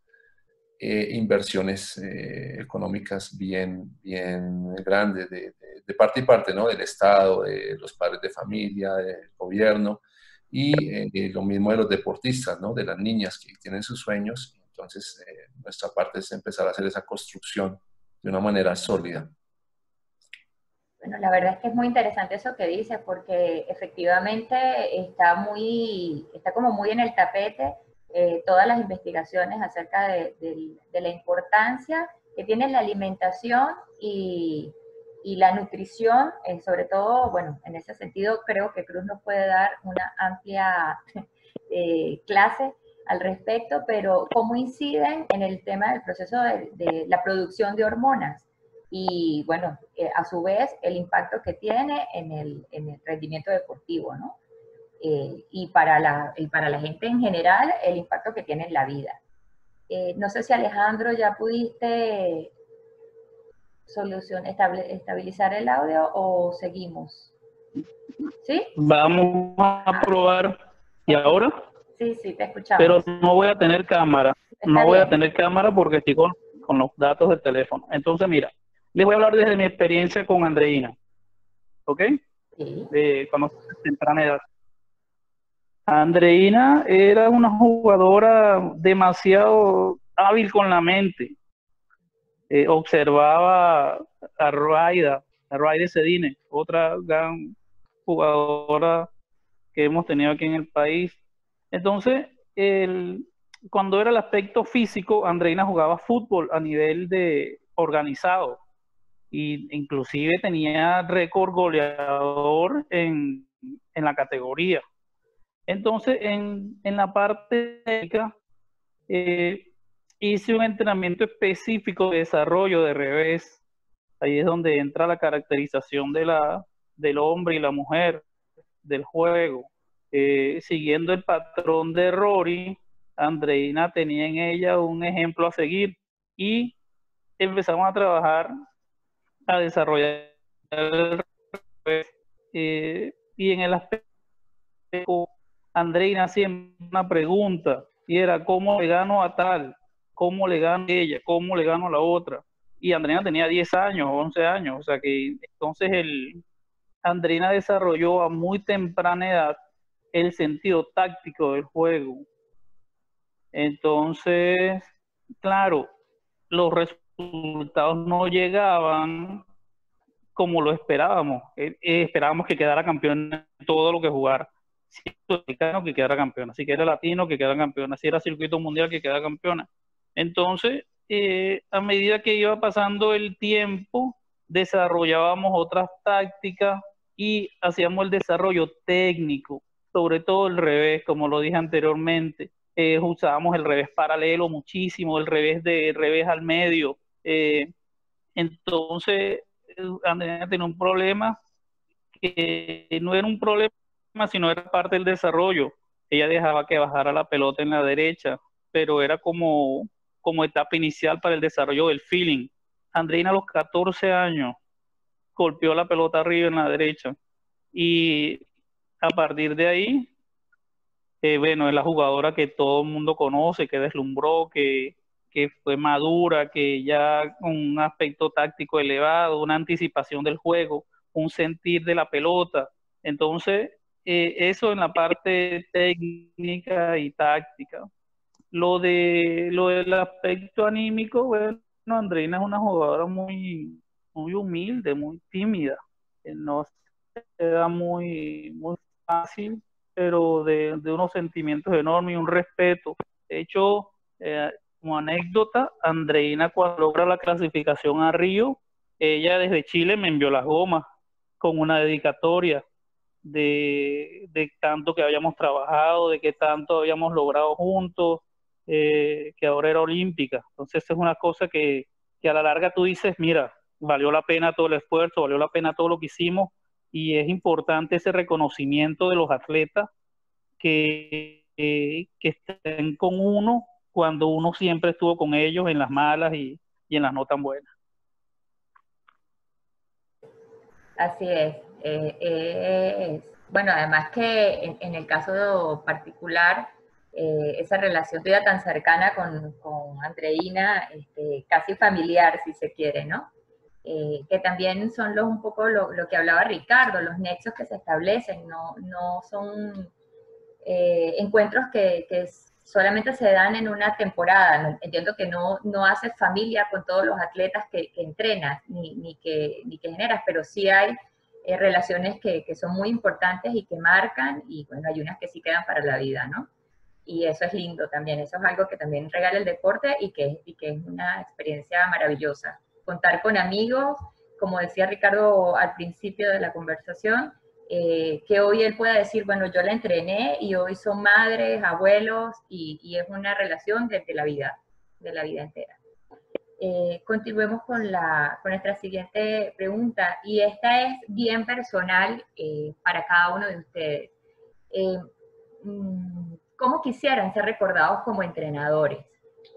inversiones económicas bien grandes de parte y parte, ¿no? Del Estado, de los padres de familia, del gobierno, y lo mismo de los deportistas, ¿no? De las niñas que tienen sus sueños. Entonces, nuestra parte es empezar a hacer esa construcción de una manera sólida. Bueno, la verdad es que es muy interesante eso que dices, porque efectivamente está como muy en el tapete todas las investigaciones acerca de la importancia que tiene la alimentación y la nutrición, sobre todo, bueno, en ese sentido creo que Cruz nos puede dar una amplia clase al respecto, pero cómo inciden en el tema del proceso de la producción de hormonas y, bueno, a su vez, el impacto que tiene en el rendimiento deportivo, ¿no? y para la gente en general, el impacto que tiene en la vida. No sé si Alejandro ya pudiste estabilizar el audio o seguimos. ¿Sí? Vamos a probar. ¿Y ahora? Sí, sí, te escuchamos. Pero no voy a tener cámara. No voy a tener cámara porque estoy con los datos del teléfono. Entonces, mira, les voy a hablar desde mi experiencia con Andreina. ¿Ok? Sí. Cuando temprana edad. Andreina era una jugadora demasiado hábil con la mente. Observaba a Raida Sedine, otra gran jugadora que hemos tenido aquí en el país. Entonces, cuando era el aspecto físico, Andreina jugaba fútbol a nivel de organizado y inclusive tenía récord goleador en la categoría. Entonces, en la parte técnica, hice un entrenamiento específico de desarrollo de revés. Ahí es donde entra la caracterización del hombre y la mujer, del juego. Siguiendo el patrón de Rory, Andreina tenía en ella un ejemplo a seguir y empezamos a trabajar, a desarrollar el revés. Y en el aspecto, Andreina siempre una pregunta, y era: ¿cómo le gano a tal? ¿Cómo le gano a ella? ¿Cómo le gano a la otra? Y Andreina tenía 10 años, 11 años, o sea que entonces Andreina desarrolló a muy temprana edad el sentido táctico del juego. Entonces, claro, los resultados no llegaban como lo esperábamos. Esperábamos que quedara campeón en todo lo que jugara. Si era mexicano, que quedara campeona. Si era latino, que quedara campeona. Si era circuito mundial, que quedara campeona. Entonces, a medida que iba pasando el tiempo, desarrollábamos otras tácticas y hacíamos el desarrollo técnico, sobre todo el revés, como lo dije anteriormente. Usábamos el revés paralelo muchísimo, el revés al medio. Entonces, Andrea tenía un problema que no era un problema, sino era parte del desarrollo. Ella dejaba que bajara la pelota en la derecha, pero era como etapa inicial para el desarrollo del feeling. Andreina a los 14 años golpeó la pelota arriba en la derecha y a partir de ahí, bueno, es la jugadora que todo el mundo conoce, que deslumbró, que fue madura, que ya con un aspecto táctico elevado, una anticipación del juego, un sentir de la pelota. Entonces, eso en la parte técnica y táctica. Lo del aspecto anímico, bueno, Andreina es una jugadora muy humilde, muy tímida, no se da muy fácil, pero de unos sentimientos enormes y un respeto. De hecho, como anécdota, Andreina cuando logra la clasificación a Río, ella desde Chile me envió las gomas con una dedicatoria de tanto que habíamos trabajado, de que tanto habíamos logrado juntos, que ahora era olímpica. Entonces es una cosa que a la larga tú dices, mira, valió la pena todo el esfuerzo, valió la pena todo lo que hicimos, y es importante ese reconocimiento de los atletas que estén con uno cuando uno siempre estuvo con ellos en las malas y en las no tan buenas. Así es. Bueno, además que en el caso particular, esa relación tuya tan cercana con Andreina, casi familiar, si se quiere, ¿no? Que también son un poco lo que hablaba Ricardo, los nexos que se establecen, no son encuentros que solamente se dan en una temporada. Entiendo que no haces familia con todos los atletas que entrenas ni que generas, pero sí hay relaciones que son muy importantes y que marcan, y bueno, hay unas que sí quedan para la vida, ¿no? Y eso es lindo también, eso es algo que también regala el deporte y que es una experiencia maravillosa. Contar con amigos, como decía Ricardo al principio de la conversación, que hoy él pueda decir, bueno, yo la entrené y hoy son madres, abuelos, y es una relación de la vida entera. Continuemos con nuestra siguiente pregunta, y esta es bien personal para cada uno de ustedes. ¿cómo quisieran ser recordados como entrenadores?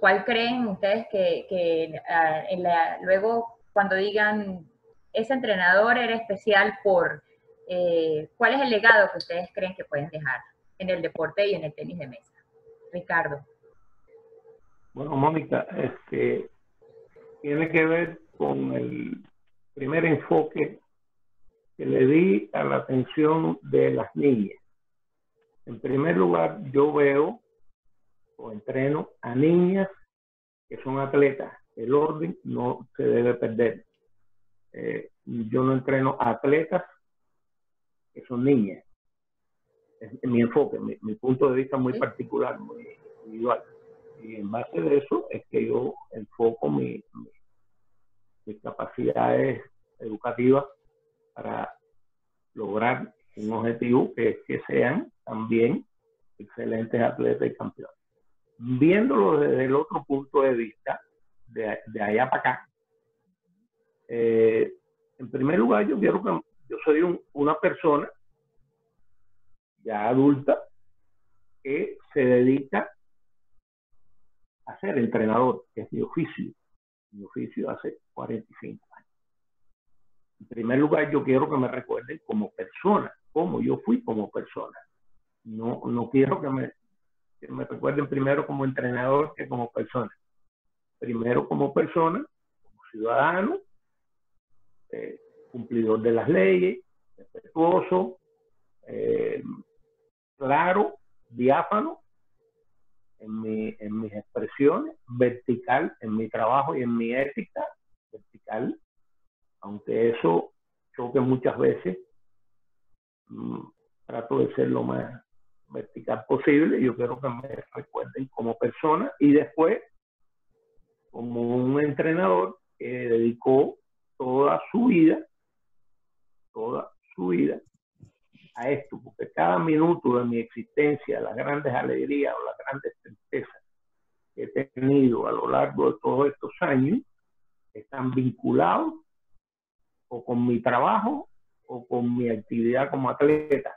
¿Cuál creen ustedes que luego cuando digan ese entrenador era especial por cuál es el legado que ustedes creen que pueden dejar en el deporte y en el tenis de mesa? Ricardo. Bueno, Mónica, tiene que ver con el primer enfoque que le di a la atención de las niñas. En primer lugar, yo veo o entreno a niñas que son atletas. El orden no se debe perder. Yo no entreno a atletas que son niñas. Es mi enfoque, mi punto de vista muy particular, muy individual. Y en base de eso es que yo enfoco mis capacidades educativas para lograr un objetivo que es que sean también excelentes atletas y campeones. Viéndolo desde el otro punto de vista, de allá para acá, en primer lugar yo quiero que yo soy una persona ya adulta que se dedica a ser entrenador, que es mi oficio. Mi oficio hace 45 años. En primer lugar, yo quiero que me recuerden como persona, como yo fui como persona. No quiero que me recuerden primero como entrenador que como persona. Primero como persona, como ciudadano, cumplidor de las leyes, respetuoso, claro, diáfano en mis expresiones, vertical en mi trabajo y en mi ética, vertical, aunque eso choque muchas veces, trato de ser lo más vertical posible. Yo quiero que me recuerden como persona y después como un entrenador que dedicó toda su vida a esto, porque cada minuto de mi existencia, las grandes alegrías o las grandes tristezas que he tenido a lo largo de todos estos años están vinculados o con mi trabajo o con mi actividad como atleta.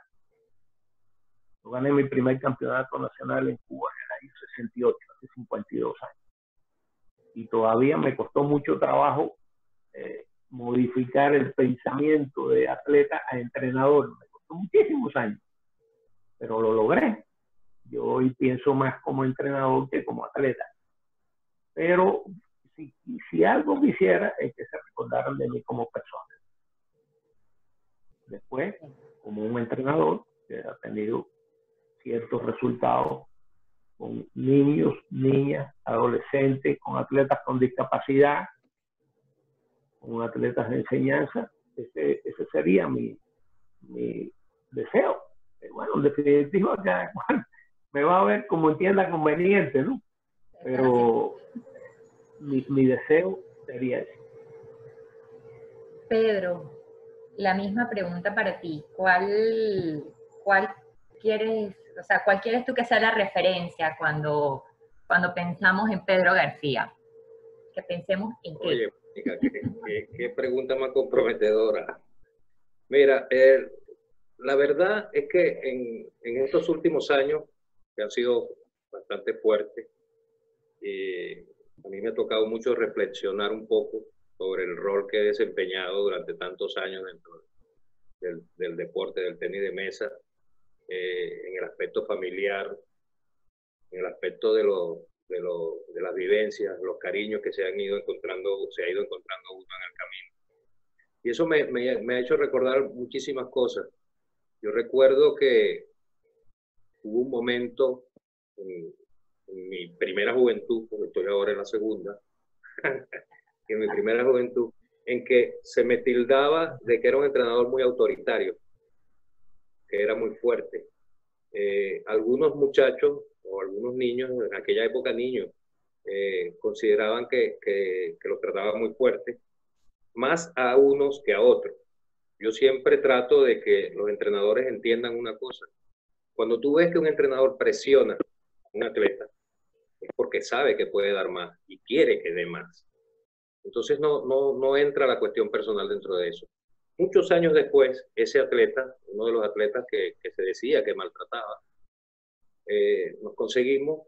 Yo gané mi primer campeonato nacional en Cuba en el año 68, hace 52 años. Y todavía me costó mucho trabajo modificar el pensamiento de atleta a entrenador. Me costó muchísimos años, pero lo logré. Yo hoy pienso más como entrenador que como atleta. Pero si algo quisiera es que se recordaran de mí como persona. Después, como un entrenador que ha tenido ciertos resultados con niños, niñas, adolescentes, con atletas con discapacidad, con atletas de enseñanza, ese sería mi deseo. Bueno, en definitiva, cada cual me va a ver como entienda conveniente, ¿no? Pero mi deseo sería ese. Pedro, la misma pregunta para ti. ¿Cuál quieres, o sea, cuál quieres tú que sea la referencia cuando pensamos en Pedro García? Que pensemos en qué. Oye, qué pregunta más comprometedora. Mira, la verdad es que en estos últimos años, que han sido bastante fuertes, a mí me ha tocado mucho reflexionar un poco sobre el rol que he desempeñado durante tantos años dentro del deporte, del tenis de mesa, en el aspecto familiar, en el aspecto de las vivencias, los cariños que se ha ido encontrando uno en el camino. Y eso me ha hecho recordar muchísimas cosas. Yo recuerdo que hubo un momento en mi primera juventud, porque estoy ahora en la segunda, en mi primera juventud, en que se me tildaba de que era un entrenador muy autoritario, que era muy fuerte. Algunos muchachos o algunos niños, en aquella época niños, consideraban que los trataba muy fuerte, más a unos que a otros. Yo siempre trato de que los entrenadores entiendan una cosa. Cuando tú ves que un entrenador presiona a un atleta, es porque sabe que puede dar más y quiere que dé más. Entonces no entra la cuestión personal dentro de eso. Muchos años después, ese atleta, uno de los atletas que se decía que maltrataba, nos conseguimos,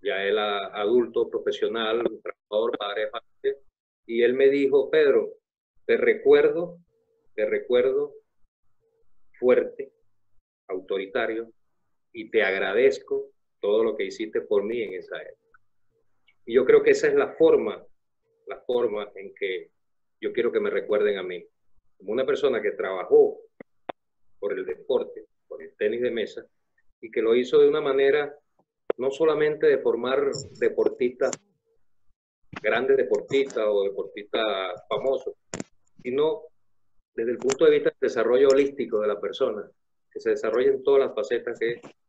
ya él adulto, profesional, trabajador, padre de familia, y él me dijo: Pedro, te recuerdo fuerte, autoritario, y te agradezco todo lo que hiciste por mí en esa época. Y yo creo que esa es la forma en que yo quiero que me recuerden a mí, como una persona que trabajó por el deporte, por el tenis de mesa, y que lo hizo de una manera no solamente de formar deportistas, grandes deportistas o deportistas famosos, sino desde el punto de vista del desarrollo holístico de la persona, que se desarrolle en todas las facetas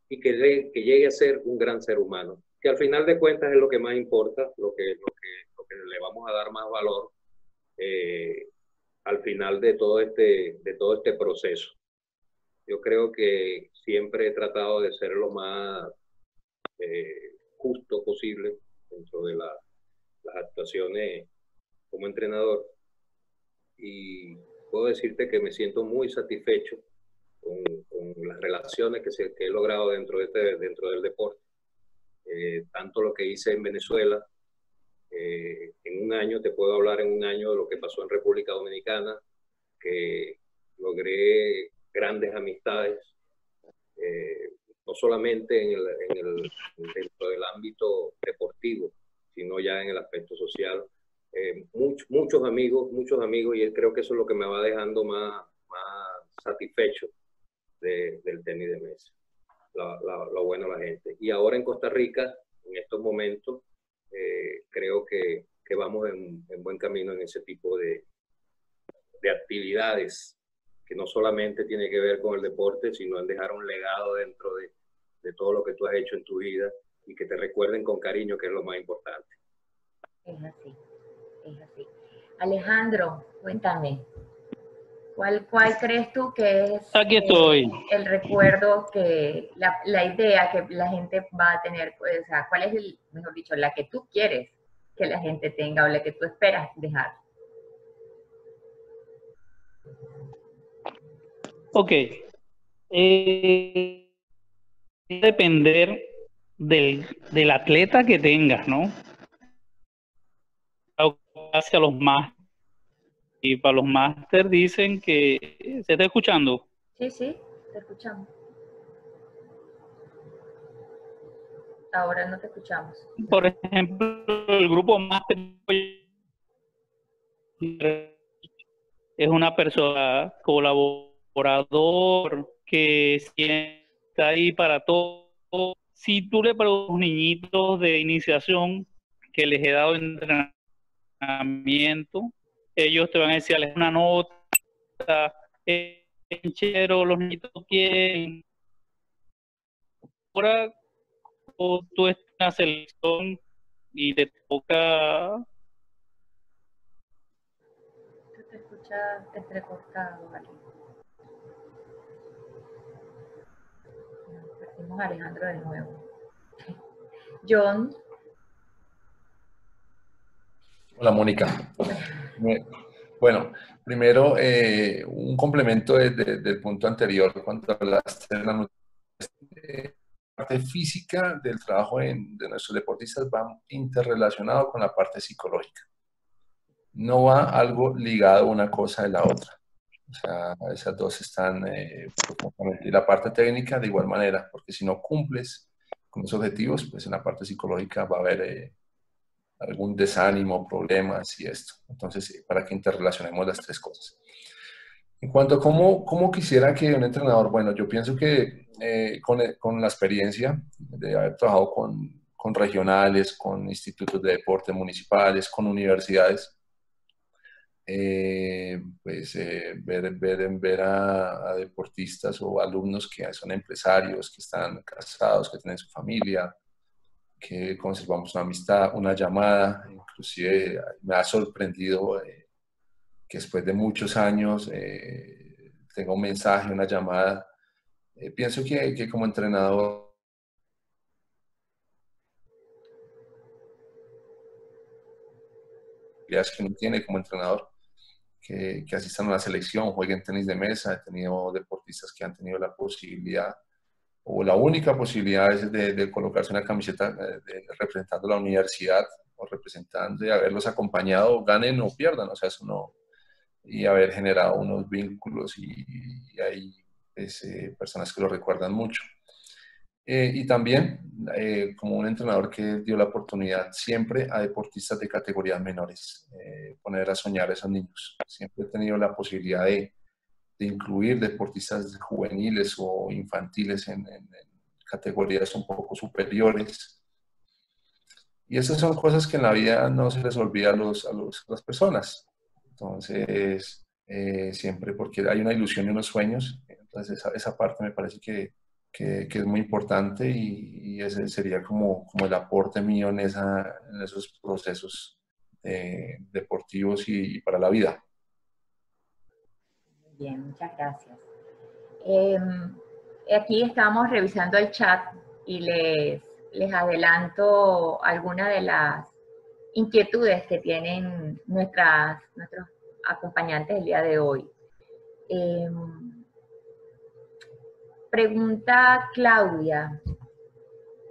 y que llegue a ser un gran ser humano, que al final de cuentas es lo que más importa, lo que le vamos a dar más valor al final de todo este proceso. Yo creo que siempre he tratado de ser lo más justo posible dentro de las actuaciones como entrenador, y puedo decirte que me siento muy satisfecho con las relaciones que he logrado dentro del deporte. Tanto lo que hice en Venezuela, en un año, te puedo hablar en un año de lo que pasó en República Dominicana, que logré grandes amistades, no solamente dentro del ámbito deportivo, sino ya en el aspecto social. Muchos amigos, y creo que eso es lo que me va dejando más satisfecho del tenis de mesa, lo bueno de la gente. Y ahora en Costa Rica, en estos momentos, creo que vamos en buen camino en ese tipo de actividades, que no solamente tiene que ver con el deporte, sino en dejar un legado dentro de todo lo que tú has hecho en tu vida, y que te recuerden con cariño, que es lo más importante. Es así, es así. Alejandro, cuéntame, ¿cuál crees tú que es Aquí estoy. el recuerdo, que la idea que la gente va a tener? Pues, o sea, ¿cuál es mejor dicho, la que tú quieres que la gente tenga, o la que tú esperas dejar? Ok. Depender del atleta que tengas, ¿no? Hacia los más. Y para los máster dicen que... ¿Se está escuchando? Sí, sí, te escuchamos. Ahora no te escuchamos. Por ejemplo, el grupo máster es una persona colaborador que está ahí para todo. Si tú le preguntas a los niñitos de iniciación que les he dado entrenamiento, ellos te van a decir una nota, chero, los niñitos quieren. Ahora tú estás en la selección y te toca... Tú te escuchas entrecortado, ¿vale? Perdimos a Alejandro de nuevo. John. Hola, Mónica. Bueno, primero, un complemento del punto anterior, cuando hablaste de la parte física del trabajo de nuestros deportistas va interrelacionado con la parte psicológica. No va algo ligado una cosa de la otra. O sea, esas dos están profundamente. Y la parte técnica de igual manera, porque si no cumples con los objetivos, pues en la parte psicológica va a haber algún desánimo, problemas y esto. Entonces, para que interrelacionemos las tres cosas. En cuanto a cómo quisiera que un entrenador, bueno, yo pienso que con la experiencia de haber trabajado con regionales, con institutos de deporte municipales, con universidades, ver a deportistas o alumnos que son empresarios, que están casados, que tienen su familia, que conservamos una amistad, una llamada. Inclusive me ha sorprendido que después de muchos años tenga un mensaje, una llamada. Pienso que como entrenador que uno tiene como entrenador, que asistan a la selección, jueguen tenis de mesa. He tenido deportistas que han tenido la posibilidad o la única posibilidad es de colocarse una camiseta representando la universidad o representando y haberlos acompañado, ganen o pierdan, o sea, eso no, y haber generado unos vínculos y hay pues, personas que lo recuerdan mucho. Y también como un entrenador que dio la oportunidad siempre a deportistas de categorías menores, poner a soñar a esos niños. Siempre he tenido la posibilidad de incluir deportistas juveniles o infantiles en categorías un poco superiores. Y esas son cosas que en la vida no se les olvida a las personas. Entonces, siempre porque hay una ilusión y unos sueños, entonces esa parte me parece que es muy importante y ese sería como el aporte mío en esos procesos deportivos y para la vida. Bien, muchas gracias. Aquí estamos revisando el chat y les adelanto algunas de las inquietudes que tienen nuestros acompañantes el día de hoy. Pregunta Claudia,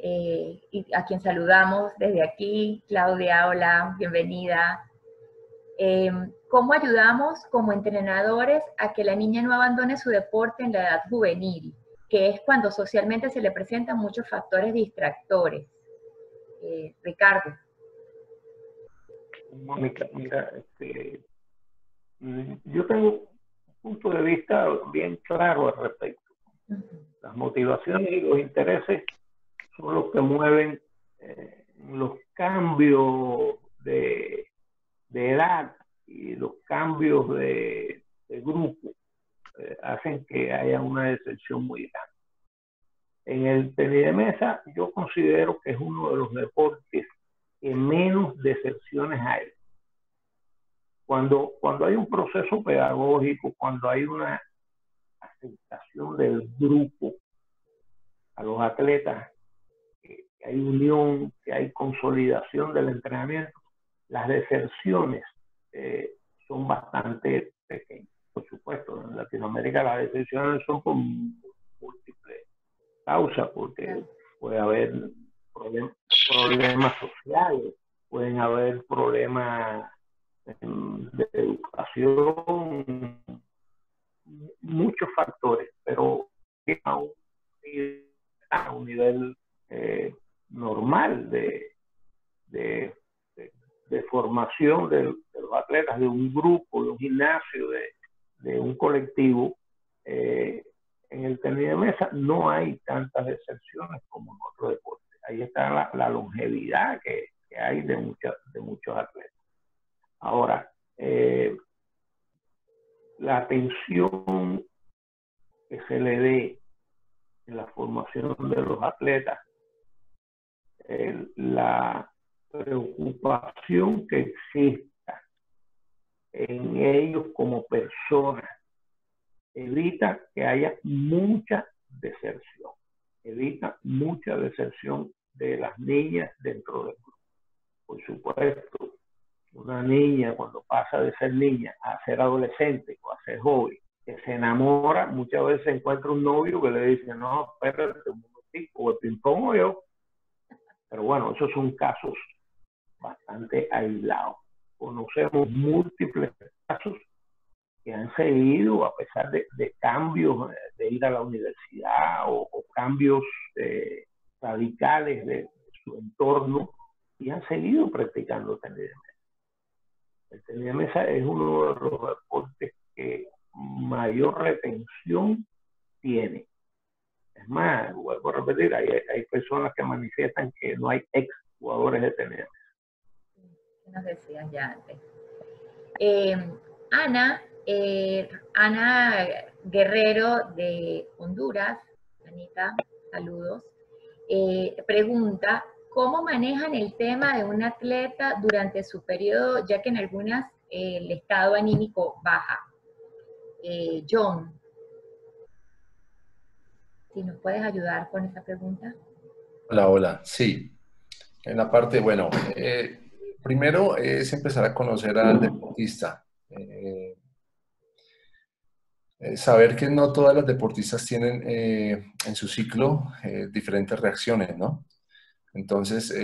y a quien saludamos desde aquí. Claudia, hola, bienvenida. ¿Cómo ayudamos como entrenadores a que la niña no abandone su deporte en la edad juvenil, que es cuando socialmente se le presentan muchos factores distractores? Ricardo. Mónica, mira, yo tengo un punto de vista bien claro al respecto. Las motivaciones y los intereses son los que mueven los cambios de edad y los cambios de grupo. Hacen que haya una decepción muy grande. En el tenis de mesa yo considero que es uno de los deportes que menos decepciones hay. Cuando hay un proceso pedagógico, cuando hay una aceptación del grupo a los atletas, que hay unión, que hay consolidación del entrenamiento, las deserciones son bastante pequeñas. Por supuesto, en Latinoamérica las deserciones son por múltiples causas, porque puede haber problemas sociales, pueden haber problemas de educación, muchos factores, pero a un nivel normal de formación de los atletas, de un grupo, de un gimnasio, de un colectivo. En el tenis de mesa no hay tantas deserciones como en otros deportes. Ahí está la longevidad que hay de muchos atletas. Ahora, la atención que se le dé en la formación de los atletas, la preocupación que exista en ellos como personas, evita que haya mucha deserción. Evita mucha deserción de las niñas dentro del grupo. Por supuesto, una niña cuando pasa de ser niña a ser adolescente o a ser joven, que se enamora, muchas veces encuentra un novio que le dice, no, espérate un momentico, o el ping-pong o yo. Pero bueno, esos son casos bastante aislados. Conocemos múltiples casos que han seguido a pesar de cambios de ir a la universidad o cambios radicales de su entorno, y han seguido practicando tenis de mesa. El tenis de mesa es uno de los deportes que mayor retención tiene. Es más, vuelvo a repetir, hay personas que manifiestan que no hay ex jugadores de tenis de mesa. Nos decías ya antes. Ana Guerrero de Honduras, Anita, saludos, pregunta, ¿cómo manejan el tema de un atleta durante su periodo, ya que en algunas el estado anímico baja? John, si nos puedes ayudar con esa pregunta. Hola, sí. En la parte, bueno, primero es empezar a conocer al deportista. saber que no todas las deportistas tienen en su ciclo diferentes reacciones, ¿no? Entonces,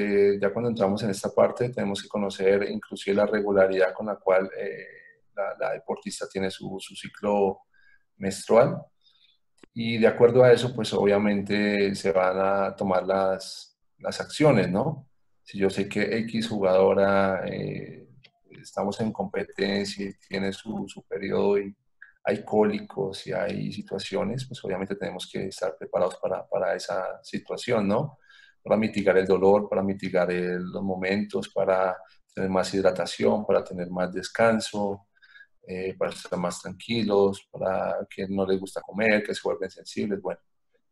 ya cuando entramos en esta parte, tenemos que conocer inclusive la regularidad con la cual la deportista tiene su ciclo menstrual. Y de acuerdo a eso, pues obviamente se van a tomar las acciones, ¿no? Si yo sé que X jugadora, estamos en competencia y tiene su periodo y hay cólicos y hay situaciones, pues obviamente tenemos que estar preparados para esa situación, ¿no? Para mitigar el dolor, para mitigar los momentos, para tener más hidratación, para tener más descanso, para estar más tranquilos, para que no les gusta comer, que se vuelven sensibles. Bueno,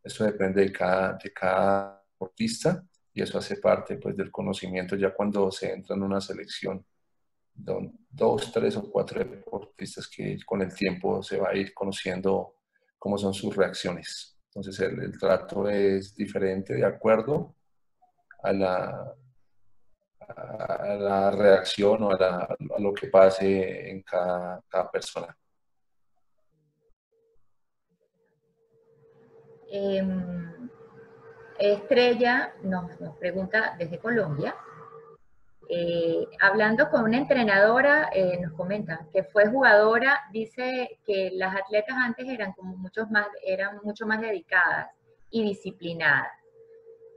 eso depende de cada deportista y eso hace parte pues, del conocimiento ya cuando se entra en una selección. Dos, tres o cuatro deportistas que con el tiempo se va a ir conociendo cómo son sus reacciones. Entonces el trato es diferente de acuerdo a la reacción o a lo que pase en cada persona. Estrella nos pregunta desde Colombia. Hablando con una entrenadora, nos comenta que fue jugadora, dice que las atletas antes eran mucho más dedicadas y disciplinadas,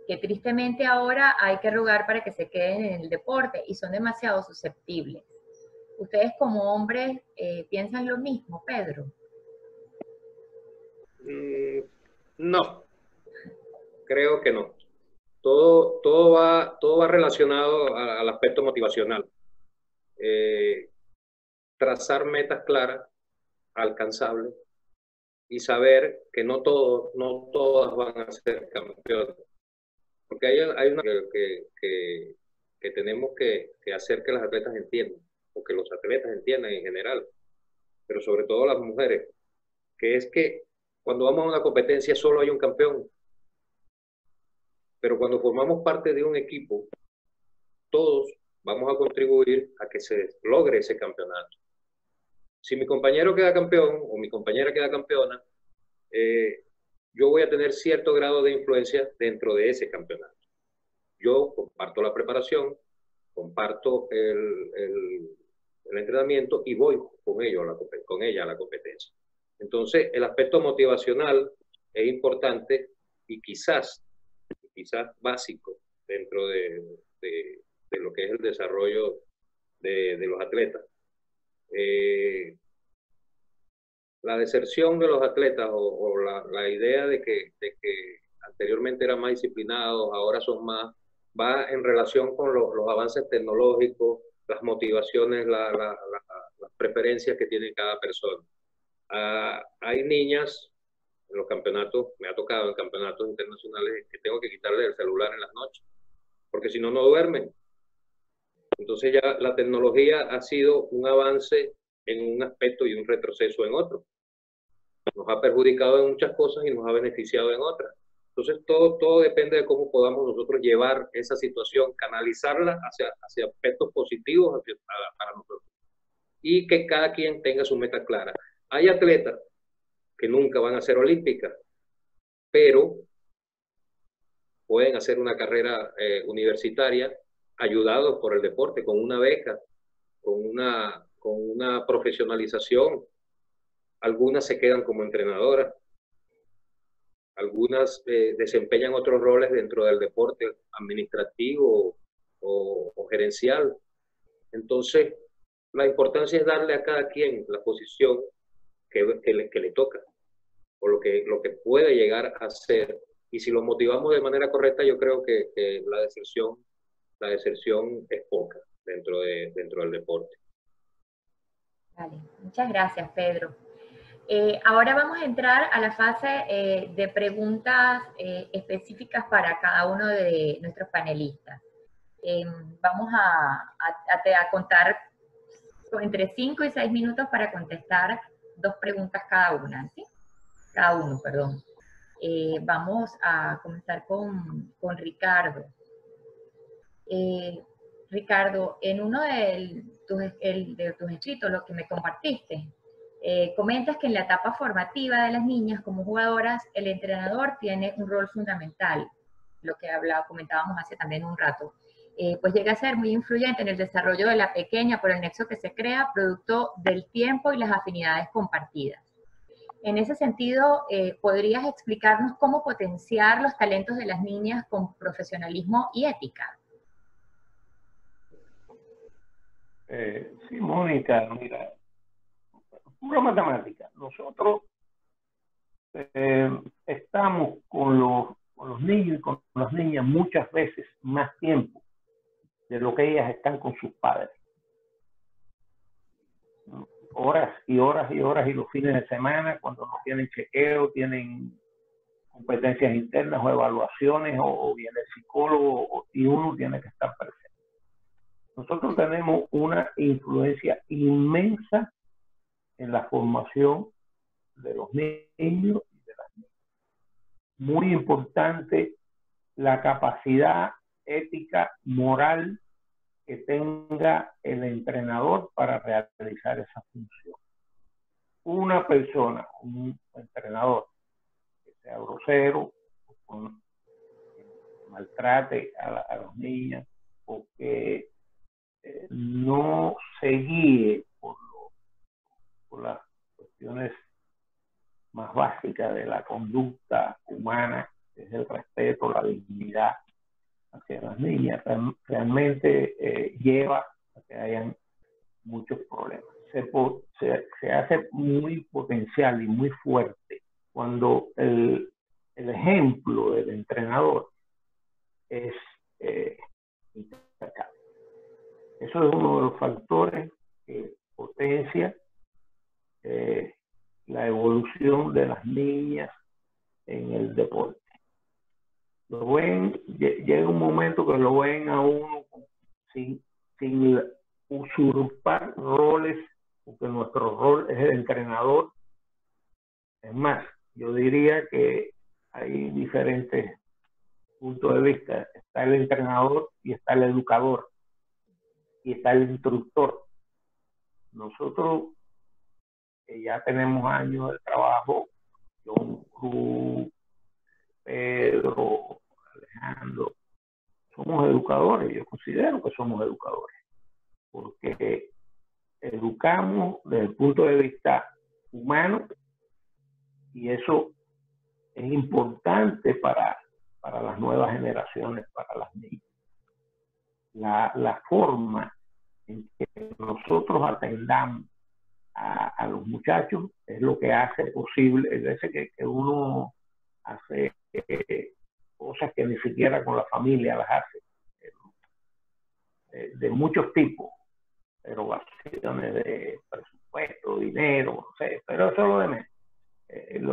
que tristemente ahora hay que rogar para que se queden en el deporte y son demasiado susceptibles. ¿Ustedes como hombres piensan lo mismo, Pedro? No, creo que no. Todo va relacionado al aspecto motivacional. Trazar metas claras, alcanzables, y saber que no todas van a ser campeones. Porque hay una que tenemos que hacer que las atletas entiendan, o que los atletas entiendan en general, pero sobre todo las mujeres, que es que cuando vamos a una competencia solo hay un campeón, pero cuando formamos parte de un equipo, todos vamos a contribuir a que se logre ese campeonato. Si mi compañero queda campeón o mi compañera queda campeona, yo voy a tener cierto grado de influencia dentro de ese campeonato. Yo comparto la preparación, comparto el entrenamiento y voy con ella a la competencia. Entonces, el aspecto motivacional es importante y quizás básico dentro de lo que es el desarrollo de los atletas. La deserción de los atletas o la idea de que anteriormente eran más disciplinados, ahora son más, va en relación con los avances tecnológicos, las motivaciones, las preferencias que tiene cada persona. Hay niñas en los campeonatos, me ha tocado en campeonatos internacionales, que tengo que quitarle el celular en las noches, porque si no, no duermen. Entonces ya la tecnología ha sido un avance en un aspecto y un retroceso en otro. Nos ha perjudicado en muchas cosas y nos ha beneficiado en otras. Entonces todo depende de cómo podamos nosotros llevar esa situación, canalizarla hacia aspectos positivos para nosotros. Y que cada quien tenga su meta clara. Hay atletas que nunca van a ser olímpicas, pero pueden hacer una carrera universitaria ayudados por el deporte, con una beca, con una profesionalización. Algunas se quedan como entrenadoras, algunas desempeñan otros roles dentro del deporte administrativo o gerencial. Entonces, la importancia es darle a cada quien la posición que le toca, o lo que puede llegar a ser. Y si lo motivamos de manera correcta, yo creo que la deserción es poca dentro del deporte. Vale, muchas gracias, Pedro. Ahora vamos a entrar a la fase de preguntas específicas para cada uno de nuestros panelistas. Vamos a contar entre 5 y 6 minutos para contestar 2 preguntas cada una, ¿sí? Cada uno, perdón. Vamos a comenzar con Ricardo. Ricardo, en uno de tus escritos, lo que me compartiste, Comentas que en la etapa formativa de las niñas como jugadoras, el entrenador tiene un rol fundamental, lo que comentábamos hace también un rato. Pues llega a ser muy influyente en el desarrollo de la pequeña por el nexo que se crea, producto del tiempo y las afinidades compartidas. En ese sentido, ¿podrías explicarnos cómo potenciar los talentos de las niñas con profesionalismo y ética? Sí, Mónica, mira, pura matemática. Nosotros estamos con los niños y con las niñas muchas veces más tiempo de lo que ellas están con sus padres. Horas y horas y horas, y los fines de semana, cuando no tienen chequeo, tienen competencias internas o evaluaciones, o viene el psicólogo, y uno tiene que estar presente. Nosotros tenemos una influencia inmensa en la formación de los niños y de las niñas. Muy importante la capacidad ética, moral que tenga el entrenador para realizar esa función. Una persona, un entrenador, que sea grosero, que maltrate a las niñas, o que no se guíe por las cuestiones más básicas de la conducta humana, que es el respeto, la dignidad hacia las niñas, realmente lleva a que hayan muchos problemas. Se hace muy potencial y muy fuerte cuando el ejemplo del entrenador es intachable. Eso es uno de los factores que potencia la evolución de las niñas en el deporte. Llega un momento que lo ven a uno sin usurpar roles, porque nuestro rol es el entrenador. Es más, yo diría que hay diferentes puntos de vista. Está el entrenador y está el educador y está el instructor. Nosotros ya tenemos años de trabajo, John Cruz, Pedro, Alejandro, somos educadores. Yo considero que somos educadores, porque educamos desde el punto de vista humano, y eso es importante para las nuevas generaciones, para las niñas. La forma en que nosotros atendamos a los muchachos es lo que hace posible, es decir, que uno hace cosas que ni siquiera con la familia las hace, de muchos tipos, erogaciones de presupuesto, dinero, no sé, pero eso es lo de menos.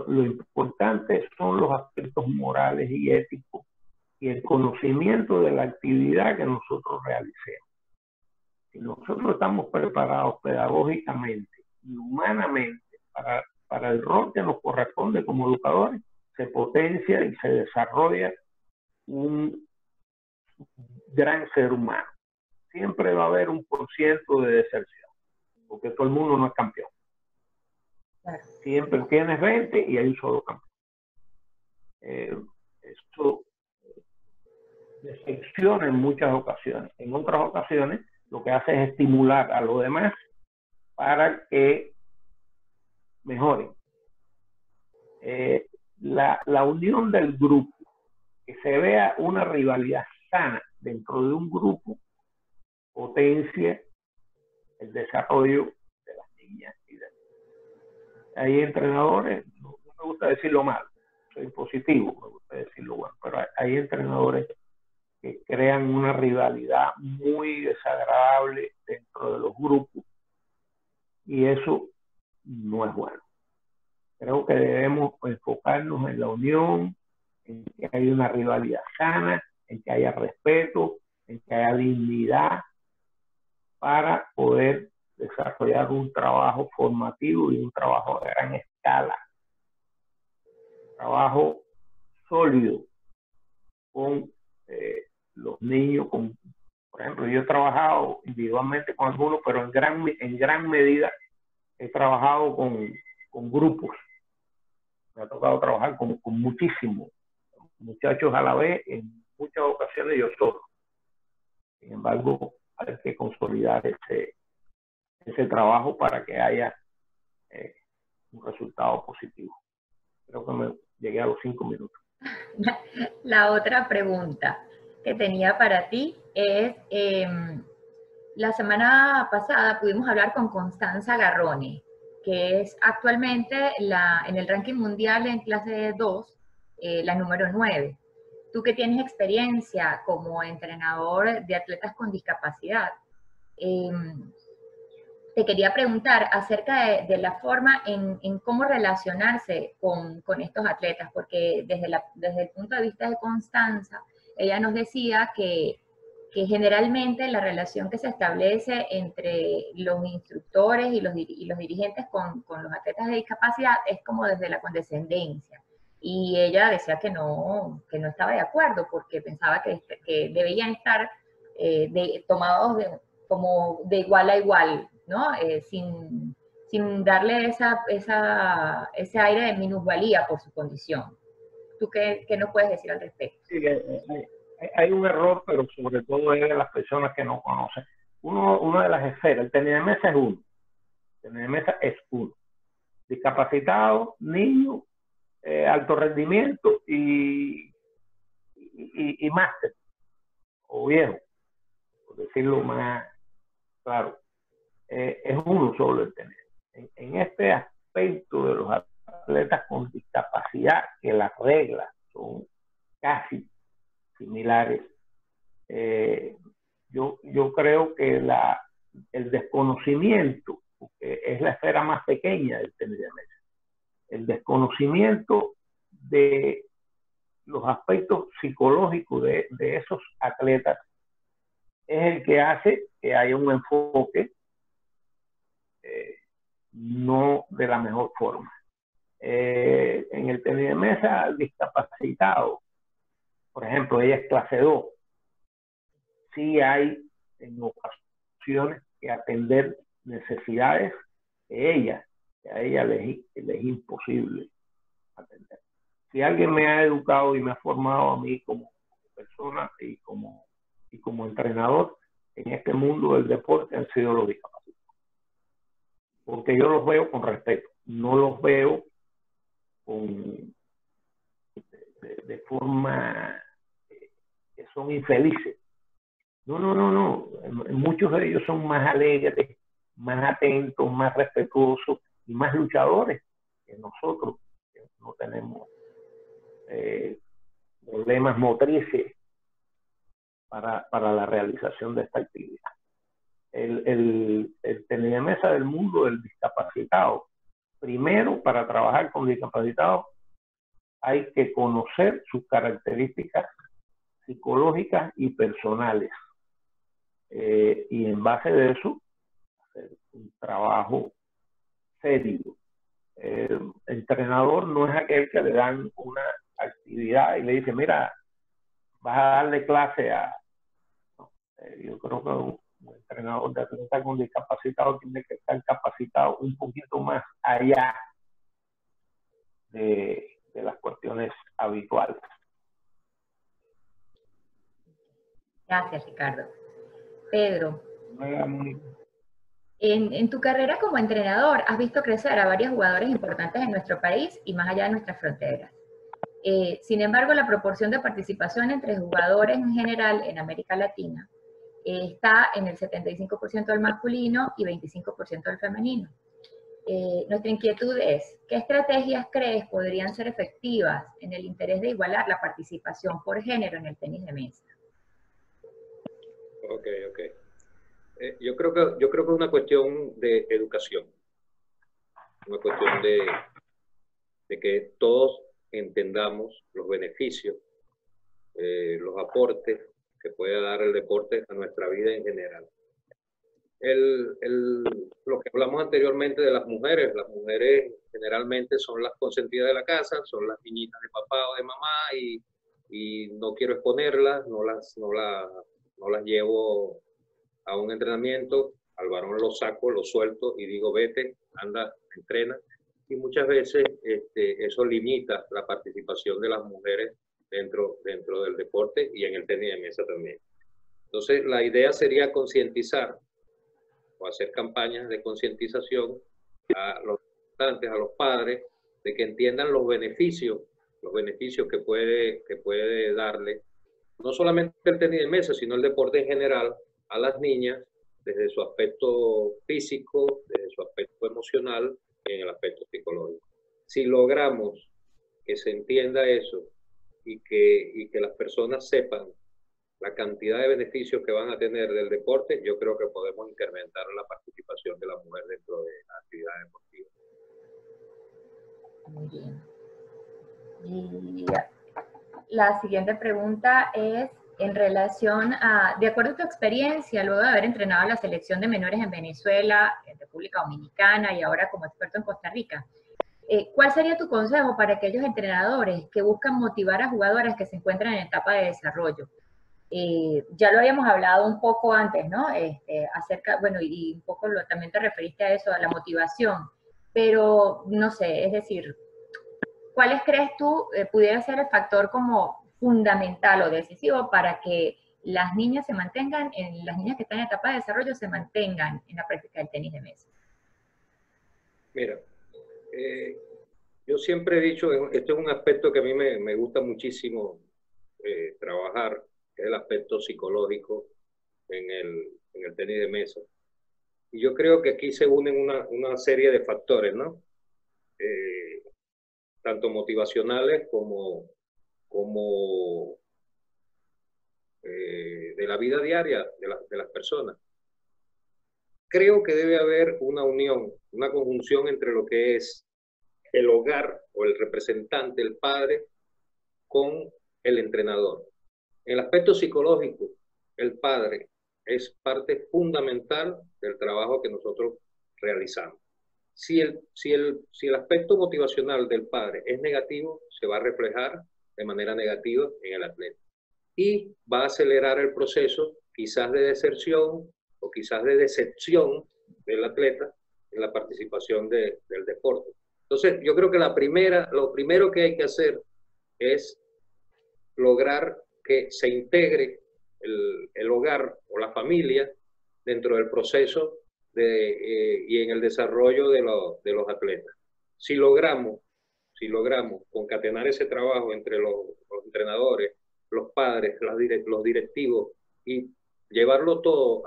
Lo importante son los aspectos morales y éticos y el conocimiento de la actividad que nosotros realicemos. Si nosotros estamos preparados pedagógicamente y humanamente para el rol que nos corresponde como educadores, se potencia y se desarrolla un gran ser humano. Siempre va a haber 1% de deserción, porque todo el mundo no es campeón. Siempre tienes 20 y hay un solo campeón. Esto decepciona en muchas ocasiones. En otras ocasiones lo que hace es estimular a los demás para que mejoren. La unión del grupo, que se vea una rivalidad sana dentro de un grupo, potencia el desarrollo de las niñas y de los niños. Hay entrenadores, no me gusta decirlo mal, soy positivo, me gusta decirlo bueno, pero hay entrenadores que crean una rivalidad muy desagradable dentro de los grupos, y eso no es bueno. Creo que debemos enfocarnos en la unión, en que haya una rivalidad sana, en que haya respeto, en que haya dignidad, para poder desarrollar un trabajo formativo y un trabajo a gran escala. Trabajo sólido con los niños. Por ejemplo, yo he trabajado individualmente con algunos, pero en gran medida he trabajado con grupos, me ha tocado trabajar con muchísimos muchachos a la vez, en muchas ocasiones yo solo. Sin embargo, hay que consolidar ese trabajo para que haya un resultado positivo. Creo que me llegué a los 5 minutos. La otra pregunta que tenía para ti es, la semana pasada pudimos hablar con Constanza Garrone, que es actualmente en el ranking mundial en clase 2, la número 9. Tú que tienes experiencia como entrenador de atletas con discapacidad, te quería preguntar acerca de la forma en cómo relacionarse con estos atletas, porque desde el punto de vista de Constanza, ella nos decía que generalmente la relación que se establece entre los instructores y los dirigentes con los atletas de discapacidad es como desde la condescendencia. Y ella decía que no estaba de acuerdo porque pensaba que debían estar tomados como de igual a igual, ¿no? Sin darle ese aire de minusvalía por su condición. ¿Tú qué nos puedes decir al respecto? Sí, hay un error, pero sobre todo es de las personas que no conocen. Una de las esferas, el tenis de mesa es uno. El tenis de mesa es uno. Discapacitado, niño, alto rendimiento y máster o viejo, por decirlo más claro. Es uno solo el tenis. En este aspecto de los atletas con discapacidad, que las reglas son casi similares, yo creo que el desconocimiento, porque es la esfera más pequeña del tenis de mesa, el desconocimiento de los aspectos psicológicos de esos atletas es el que hace que haya un enfoque no de la mejor forma. En el tenis de mesa, discapacitado, por ejemplo, ella es clase 2, sí hay en ocasiones que atender necesidades que a ella les es imposible atender. Si alguien me ha educado y me ha formado a mí como persona y como entrenador en este mundo del deporte han sido los discapacitados. Porque yo los veo con respeto, no los veo de forma que son infelices. No. Muchos de ellos son más alegres, más atentos, más respetuosos y más luchadores que nosotros, que no tenemos problemas motrices para la realización de esta actividad. El tenis de mesa del mundo del discapacitado, primero, para trabajar con discapacitados hay que conocer sus características psicológicas y personales, y en base de eso hacer un trabajo serio. El entrenador no es aquel que le dan una actividad y le dice, mira, vas a darle clase a... yo creo que un entrenador de atleta con discapacitado tiene que estar capacitado un poquito más allá de las cuestiones habituales. Gracias, Ricardo. Pedro, en tu carrera como entrenador has visto crecer a varios jugadores importantes en nuestro país y más allá de nuestras fronteras. Sin embargo, la proporción de participación entre jugadores en general en América Latina está en el 75% del masculino y 25% del femenino. Nuestra inquietud es, ¿qué estrategias crees podrían ser efectivas en el interés de igualar la participación por género en el tenis de mesa? Ok. Yo creo que es una cuestión de educación, una cuestión de que todos entendamos los beneficios, los aportes que puede dar el deporte a nuestra vida en general. Lo que hablamos anteriormente de las mujeres generalmente son las consentidas de la casa, son las niñitas de papá o de mamá y no quiero exponerlas, no las llevo a un entrenamiento al varón lo saco, lo suelto y digo, vete, anda, entrena. Y muchas veces eso limita la participación de las mujeres dentro del deporte y en el tenis de mesa también. Entonces, la idea sería concientizar o hacer campañas de concientización a los estudiantes, a los padres, de que entiendan los beneficios que puede darle no solamente el tenis de mesa, sino el deporte en general a las niñas, desde su aspecto físico, desde su aspecto emocional y en el aspecto psicológico. Si logramos que se entienda eso y que las personas sepan la cantidad de beneficios que van a tener del deporte, yo creo que podemos incrementar la participación de la mujer dentro de la actividad deportiva. Muy bien. Y la siguiente pregunta es en relación a, de acuerdo a tu experiencia, luego de haber entrenado a la selección de menores en Venezuela, en República Dominicana y ahora como experto en Costa Rica, ¿cuál sería tu consejo para aquellos entrenadores que buscan motivar a jugadoras que se encuentran en etapa de desarrollo? Ya lo habíamos hablado un poco antes, ¿no? Acerca, bueno, y un poco también te referiste a eso, a la motivación, pero no sé, es decir, ¿cuáles crees tú pudiera ser el factor como fundamental o decisivo para que las niñas se mantengan, las niñas que están en etapa de desarrollo se mantengan en la práctica del tenis de mesa? Mira, yo siempre he dicho, este es un aspecto que a mí me gusta muchísimo trabajar, que es el aspecto psicológico en el tenis de mesa. Y yo creo que aquí se unen una serie de factores, ¿no? Tanto motivacionales como de la vida diaria de las personas. Creo que debe haber una unión, una conjunción entre lo que es el hogar o el representante, el padre, con el entrenador. En el aspecto psicológico, el padre es parte fundamental del trabajo que nosotros realizamos. Si el aspecto motivacional del padre es negativo, se va a reflejar de manera negativa en el atleta. Y va a acelerar el proceso, quizás de deserción o quizás de decepción del atleta en la participación del deporte. Entonces, yo creo que lo primero que hay que hacer es lograr que se integre el hogar o la familia dentro del proceso y en el desarrollo de los atletas. Si logramos concatenar ese trabajo entre los entrenadores, los padres, los directivos y llevarlo todo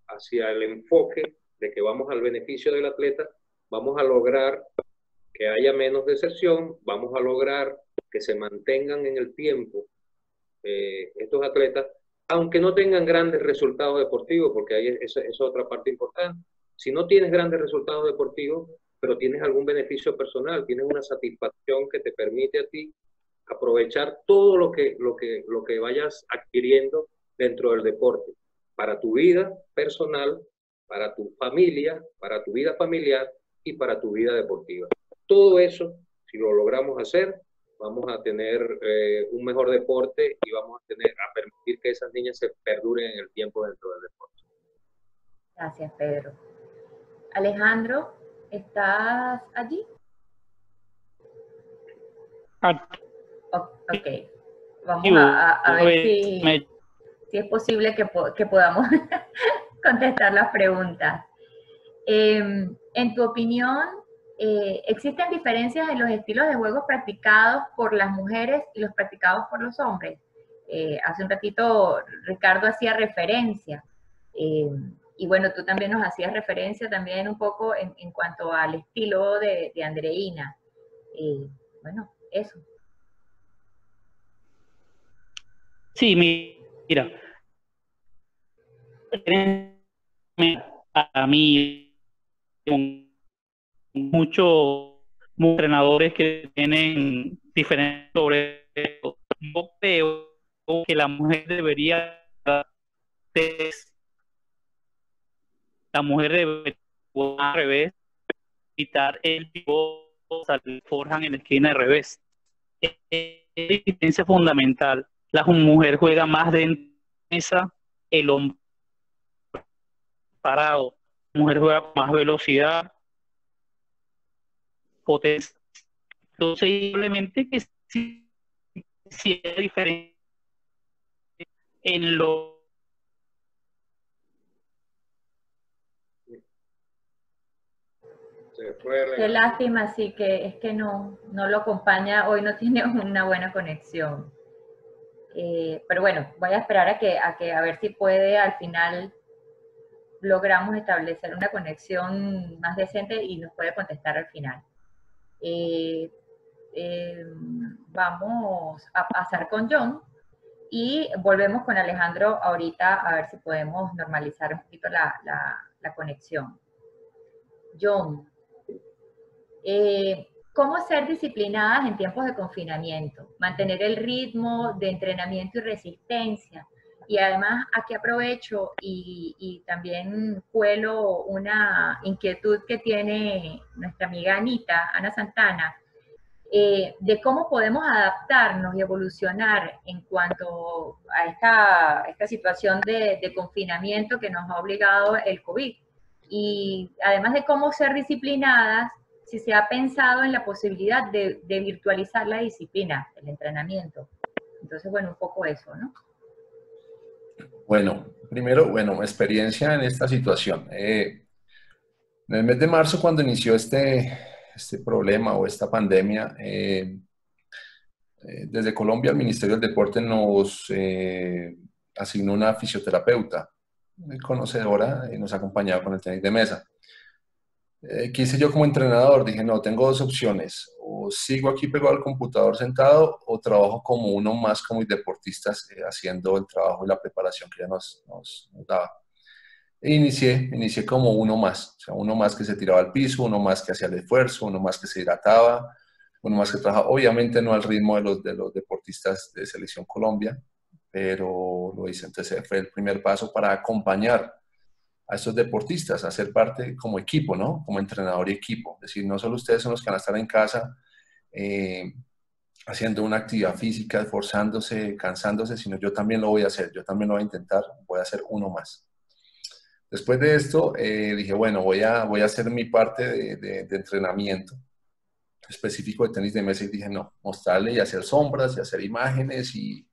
hacia el enfoque de que vamos al beneficio del atleta, vamos a lograr que haya menos deserción, vamos a lograr que se mantengan en el tiempo estos atletas, aunque no tengan grandes resultados deportivos, porque ahí es otra parte importante. Si no tienes grandes resultados deportivos, pero tienes algún beneficio personal, tienes una satisfacción que te permite a ti aprovechar todo lo que vayas adquiriendo dentro del deporte, para tu vida personal, para tu familia, para tu vida familiar y para tu vida deportiva. Todo eso, si lo logramos hacer, vamos a tener un mejor deporte y vamos a permitir que esas niñas se perduren en el tiempo dentro del deporte. Gracias, Pedro. Alejandro, ¿estás allí? Ok. Vamos a ver si es posible que podamos contestar las preguntas. En tu opinión, ¿existen diferencias en los estilos de juegos practicados por las mujeres y los practicados por los hombres? Hace un ratito Ricardo hacía referencia, y bueno, tú también nos hacías referencia también un poco en cuanto al estilo de Andreina. Bueno, eso. Sí, mira, a mí muchos entrenadores que tienen diferentes sobre esto. Yo creo que la mujer debería al revés, quitar el pivot, forjan en la esquina al revés. Es diferencia fundamental. La mujer juega más de mesa, el hombre parado. La mujer juega con más velocidad, potencia. Entonces, simplemente que si es diferente en lo... Qué lástima, sí, que es que no lo acompaña, hoy no tiene una buena conexión. Pero bueno, voy a esperar a ver si puede al final logramos establecer una conexión más decente y nos puede contestar al final. Vamos a pasar con John y volvemos con Alejandro ahorita a ver si podemos normalizar un poquito la conexión. John, ¿cómo ser disciplinadas en tiempos de confinamiento? Mantener el ritmo de entrenamiento y resistencia. Y además, aquí aprovecho y también cuelo una inquietud que tiene nuestra amiga Ana Santana, de cómo podemos adaptarnos y evolucionar en cuanto a esta situación de confinamiento que nos ha obligado el COVID. Y además de cómo ser disciplinadas, si se ha pensado en la posibilidad de virtualizar la disciplina, el entrenamiento. Entonces, bueno, un poco eso, ¿no? Bueno, primero, experiencia en esta situación. En el mes de marzo, cuando inició este problema o esta pandemia, desde Colombia, el Ministerio del Deporte nos asignó una fisioterapeuta muy conocedora y nos acompañaba con el tenis de mesa. ¿Qué hice yo como entrenador? Dije, no, tengo dos opciones. O sigo aquí pegado al computador sentado o trabajo como uno más como deportistas haciendo el trabajo y la preparación que ya nos daba. E inicié como uno más. O sea, uno más que se tiraba al piso, uno más que hacía el esfuerzo, uno más que se hidrataba, uno más que trabajaba. Obviamente no al ritmo de los deportistas de Selección Colombia, pero lo hice. Entonces fue el primer paso para acompañar a estos deportistas, a ser parte como equipo, ¿no? Como entrenador y equipo. Es decir, no solo ustedes son los que van a estar en casa haciendo una actividad física, esforzándose, cansándose, sino yo también lo voy a hacer, yo también lo voy a intentar, voy a hacer uno más. Después de esto, dije, bueno, voy a hacer mi parte de entrenamiento específico de tenis de mesa y dije, no, mostrarle y hacer sombras y hacer imágenes y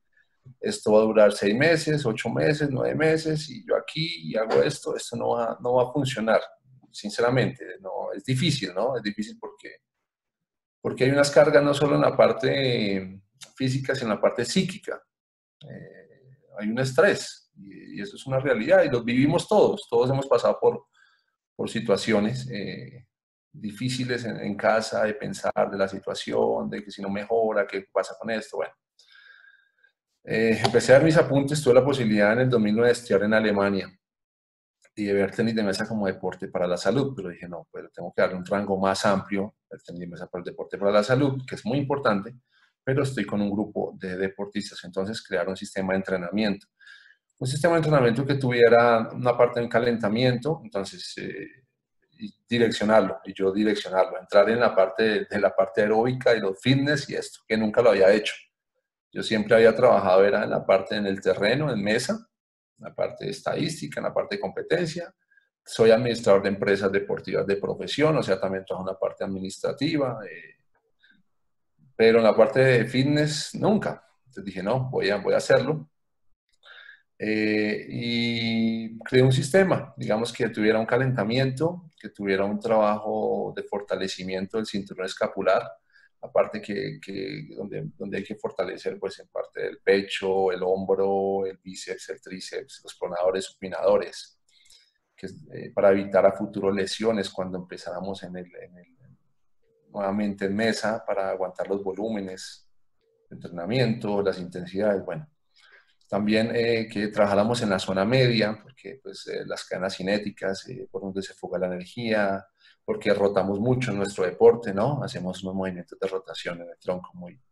esto va a durar 6 meses, 8 meses, 9 meses, y yo aquí y hago esto no va a funcionar, sinceramente, no, es difícil, ¿no? Es difícil porque hay unas cargas no solo en la parte física, sino en la parte psíquica. Hay un estrés, y eso es una realidad, y lo vivimos todos hemos pasado por situaciones difíciles en casa, de pensar de la situación, de que si no mejora, qué pasa con esto, bueno. Empecé a dar mis apuntes, tuve la posibilidad en el 2009 de estudiar en Alemania y de ver tenis de mesa como deporte para la salud, pero dije, no, pues tengo que darle un rango más amplio, el tenis de mesa para el deporte para la salud, que es muy importante, pero estoy con un grupo de deportistas, entonces crear un sistema de entrenamiento. Un sistema de entrenamiento que tuviera una parte de calentamiento, entonces direccionarlo, entrar en la parte de la parte aeróbica y los fitness y esto, que nunca lo había hecho. Yo siempre había trabajado, era en la parte en el terreno, en mesa, en la parte de estadística, en la parte de competencia. Soy administrador de empresas deportivas de profesión, o sea, también trabajo en la parte administrativa, pero en la parte de fitness nunca. Entonces dije, no, voy a hacerlo. Y creé un sistema, digamos, que tuviera un calentamiento, que tuviera un trabajo de fortalecimiento del cinturón escapular, aparte donde hay que fortalecer pues en parte del pecho, el hombro, el bíceps, el tríceps, los pronadores, supinadores, que para evitar a futuro lesiones cuando empezáramos nuevamente en mesa, para aguantar los volúmenes de entrenamiento, las intensidades, bueno. También que trabajáramos en la zona media, porque pues, las cadenas cinéticas, por donde se fuga la energía, porque rotamos mucho en nuestro deporte, ¿no? Hacemos unos movimientos de rotación en el tronco muy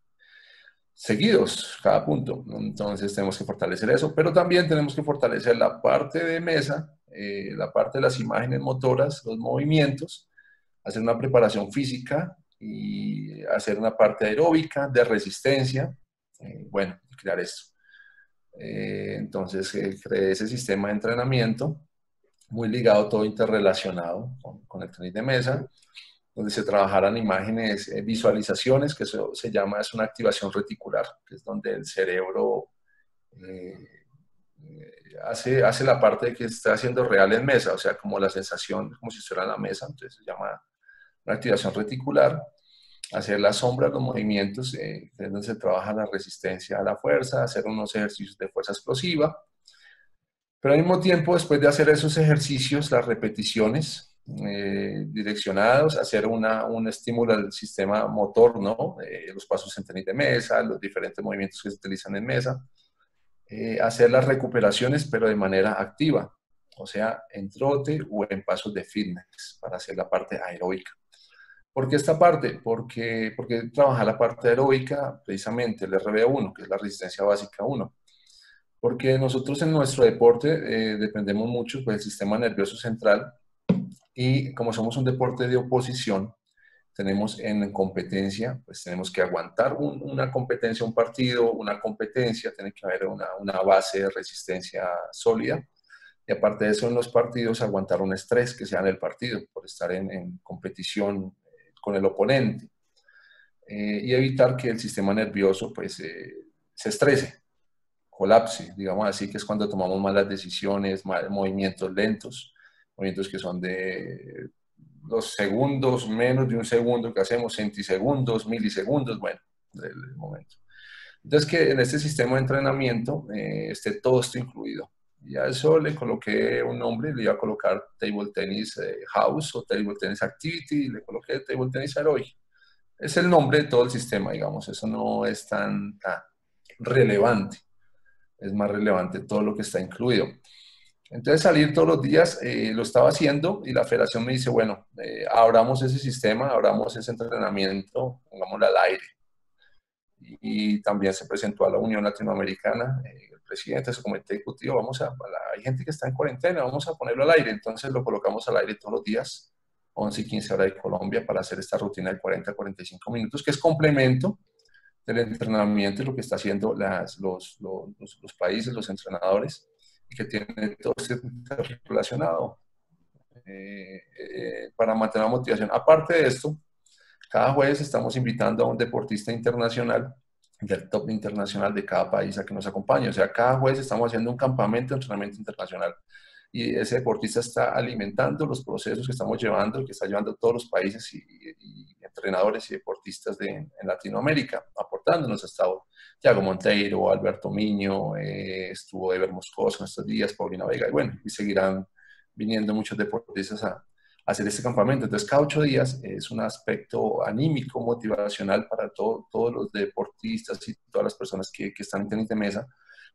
seguidos, cada punto. Entonces tenemos que fortalecer eso, pero también tenemos que fortalecer la parte de mesa, la parte de las imágenes motoras, los movimientos, hacer una preparación física y hacer una parte aeróbica, de resistencia, bueno, crear esto. Entonces creé ese sistema de entrenamiento muy ligado, todo interrelacionado con el tenis de mesa, donde se trabajaran imágenes, visualizaciones, que eso se llama, es una activación reticular, que es donde el cerebro hace la parte de que está haciendo real en mesa, o sea, como la sensación, como si estuviera en la mesa, entonces se llama una activación reticular, hacer las sombras, los movimientos, es donde se trabaja la resistencia a la fuerza, hacer unos ejercicios de fuerza explosiva, pero al mismo tiempo, después de hacer esos ejercicios, las repeticiones direccionados, hacer un estímulo al sistema motor, ¿no? Los pasos en tenis de mesa, los diferentes movimientos que se utilizan en mesa, hacer las recuperaciones, pero de manera activa, o sea, en trote o en pasos de fitness, para hacer la parte aeróbica. ¿Por qué esta parte? Porque trabaja la parte aeróbica, precisamente el RB1, que es la resistencia básica 1. Porque nosotros en nuestro deporte dependemos mucho del sistema nervioso central y como somos un deporte de oposición, tenemos en competencia, pues tenemos que aguantar una competencia, un partido, una competencia, tiene que haber una base de resistencia sólida. Y aparte de eso, en los partidos, aguantar un estrés que sea en el partido, por estar en competición con el oponente. Y evitar que el sistema nervioso pues, se estrese, colapse, digamos así, que es cuando tomamos malas decisiones, movimientos lentos, movimientos que son de los segundos, menos de un segundo que hacemos, centisegundos, milisegundos, bueno, del momento. Entonces, que en este sistema de entrenamiento esté todo esto incluido. Y a eso le coloqué un nombre, le iba a colocar Table Tennis House o Table Tennis Activity, y le coloqué Table Tennis Aerobic. Es el nombre de todo el sistema, digamos, eso no es tan relevante. Es más relevante todo lo que está incluido. Entonces salir todos los días lo estaba haciendo y la federación me dice, bueno, abramos ese sistema, abramos ese entrenamiento, pongámoslo al aire. Y también se presentó a la Unión Latinoamericana, el presidente, su comité ejecutivo, hay gente que está en cuarentena, vamos a ponerlo al aire. Entonces lo colocamos al aire todos los días, 11 y 15 horas de Colombia, para hacer esta rutina de 40 a 45 minutos, que es complemento del entrenamiento y lo que está haciendo los países, los entrenadores, y que tiene todo esto relacionado para mantener la motivación. Aparte de esto, cada jueves estamos invitando a un deportista internacional, del top internacional de cada país, a que nos acompañe. O sea, cada jueves estamos haciendo un campamento de entrenamiento internacional. Y ese deportista está alimentando los procesos que estamos llevando, que está llevando todos los países y entrenadores y deportistas en Latinoamérica, aportándonos. Ha estado Thiago Monteiro, Alberto Miño, estuvo Ever Moscoso en estos días, Paulina Vega, y bueno, y seguirán viniendo muchos deportistas a hacer este campamento. Entonces, cada 8 días es un aspecto anímico, motivacional para todos los deportistas y todas las personas que están en tenis de mesa,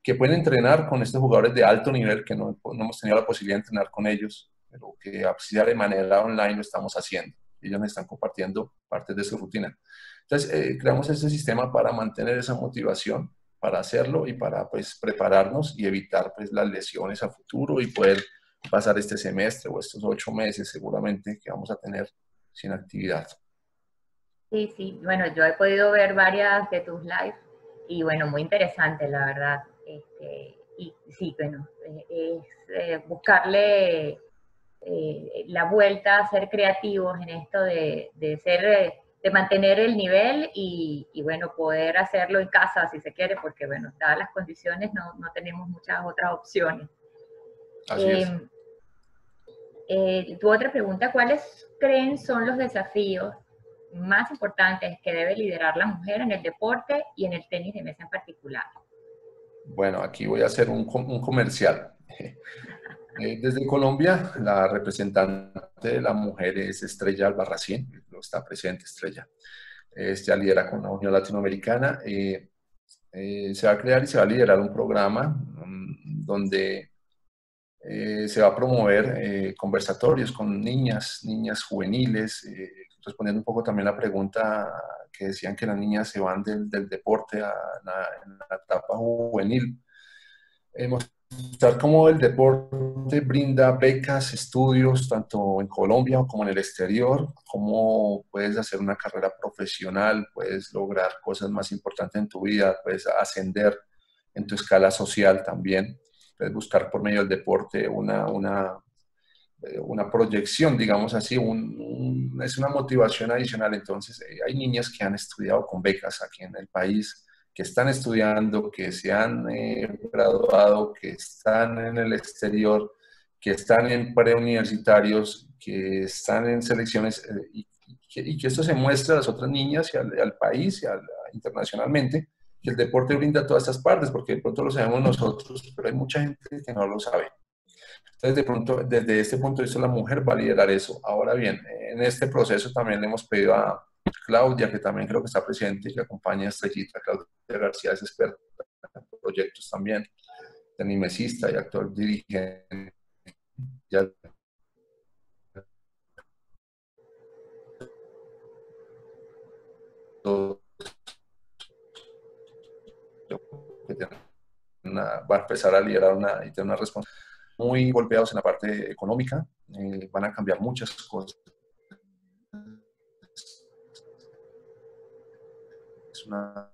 que pueden entrenar con estos jugadores de alto nivel, que no hemos tenido la posibilidad de entrenar con ellos, pero que de manera online lo estamos haciendo. Ellos me están compartiendo partes de su rutina. Entonces, creamos este sistema para mantener esa motivación, para hacerlo y para pues, prepararnos y evitar pues, las lesiones a futuro y poder pasar este semestre o estos 8 meses seguramente que vamos a tener sin actividad. Sí, sí. Bueno, yo he podido ver varias de tus lives y bueno, muy interesante, la verdad. Y sí, bueno, es buscarle la vuelta, ser creativos en esto de mantener el nivel y bueno, poder hacerlo en casa si se quiere, porque bueno, dadas las condiciones no tenemos muchas otras opciones. Así es. Tu otra pregunta, ¿cuáles creen son los desafíos más importantes que debe liderar la mujer en el deporte y en el tenis de mesa en particular? Bueno, aquí voy a hacer un comercial. Desde Colombia, la representante de la mujer es Estrella Albarracín, no está presente Estrella. Ella lidera con la Unión Latinoamericana. Se va a crear y se va a liderar un programa donde se va a promover conversatorios con niñas juveniles, respondiendo un poco también a la pregunta que decían que las niñas se van del deporte a la etapa juvenil. Mostrar cómo el deporte brinda becas, estudios, tanto en Colombia como en el exterior, cómo puedes hacer una carrera profesional, puedes lograr cosas más importantes en tu vida, puedes ascender en tu escala social también, puedes buscar por medio del deporte una una proyección, digamos así, es una motivación adicional. Entonces, hay niñas que han estudiado con becas aquí en el país, que están estudiando, que se han graduado, que están en el exterior, que están en preuniversitarios, que están en selecciones, y que esto se muestra a las otras niñas y al país y internacionalmente, que el deporte brinda todas estas partes, porque de pronto lo sabemos nosotros, pero hay mucha gente que no lo sabe. Entonces, de pronto, desde este punto de vista, la mujer va a liderar eso. Ahora bien, en este proceso también le hemos pedido a Claudia, que también creo que está presente y que acompaña a Estrellita. Claudia García es experta en proyectos también, animecista y actual dirigente. Ya va a empezar a liderar y tener una responsabilidad. Muy golpeados en la parte económica, van a cambiar muchas cosas. Es una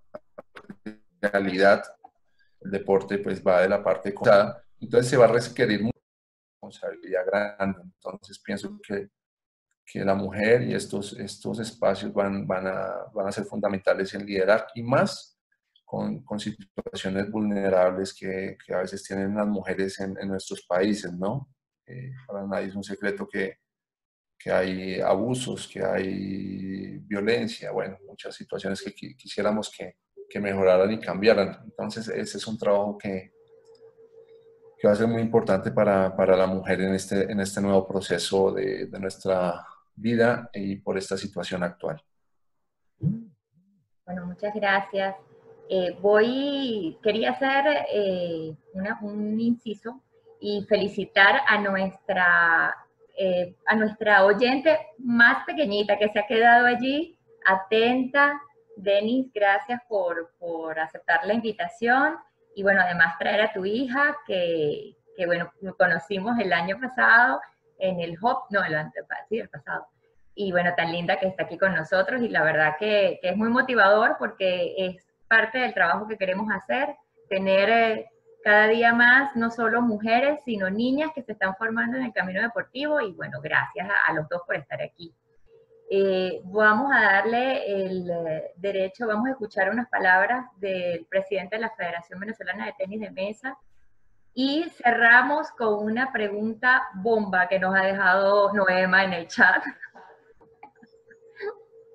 realidad. El deporte pues va de la parte económica, entonces se va a requerir mucha responsabilidad grande. Entonces pienso que la mujer y estos espacios van a ser fundamentales en liderar, y más con situaciones vulnerables que a veces tienen las mujeres en nuestros países, ¿no? Para nadie es un secreto que hay abusos, que hay violencia, bueno, muchas situaciones que quisiéramos que mejoraran y cambiaran. Entonces, ese es un trabajo que va a ser muy importante para la mujer en este nuevo proceso de nuestra vida y por esta situación actual. Bueno, muchas gracias. Quería hacer un inciso y felicitar a nuestra oyente más pequeñita que se ha quedado allí, atenta. Denis, gracias por aceptar la invitación y bueno, además traer a tu hija que bueno, conocimos el año pasado en el HOP, no, el pasado. Y bueno, tan linda que está aquí con nosotros y la verdad que es muy motivador porque es parte del trabajo que queremos hacer, tener cada día más no solo mujeres, sino niñas que se están formando en el camino deportivo y bueno, gracias a los dos por estar aquí. Vamos a darle el derecho, vamos a escuchar unas palabras del presidente de la Federación Venezolana de Tenis de Mesa y cerramos con una pregunta bomba que nos ha dejado Noema en el chat.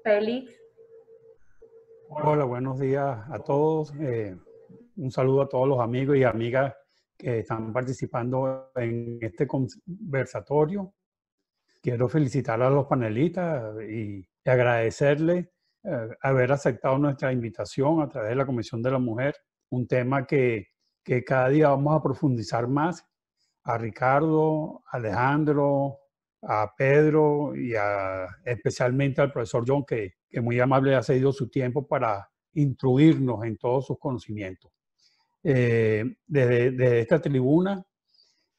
Félix. Hola, buenos días a todos. Un saludo a todos los amigos y amigas que están participando en este conversatorio. Quiero felicitar a los panelistas y agradecerles haber aceptado nuestra invitación a través de la Comisión de la Mujer, un tema que cada día vamos a profundizar más. A Ricardo, a Alejandro, a Pedro y especialmente al profesor John, que muy amable ha cedido su tiempo para instruirnos en todos sus conocimientos. Desde esta tribuna,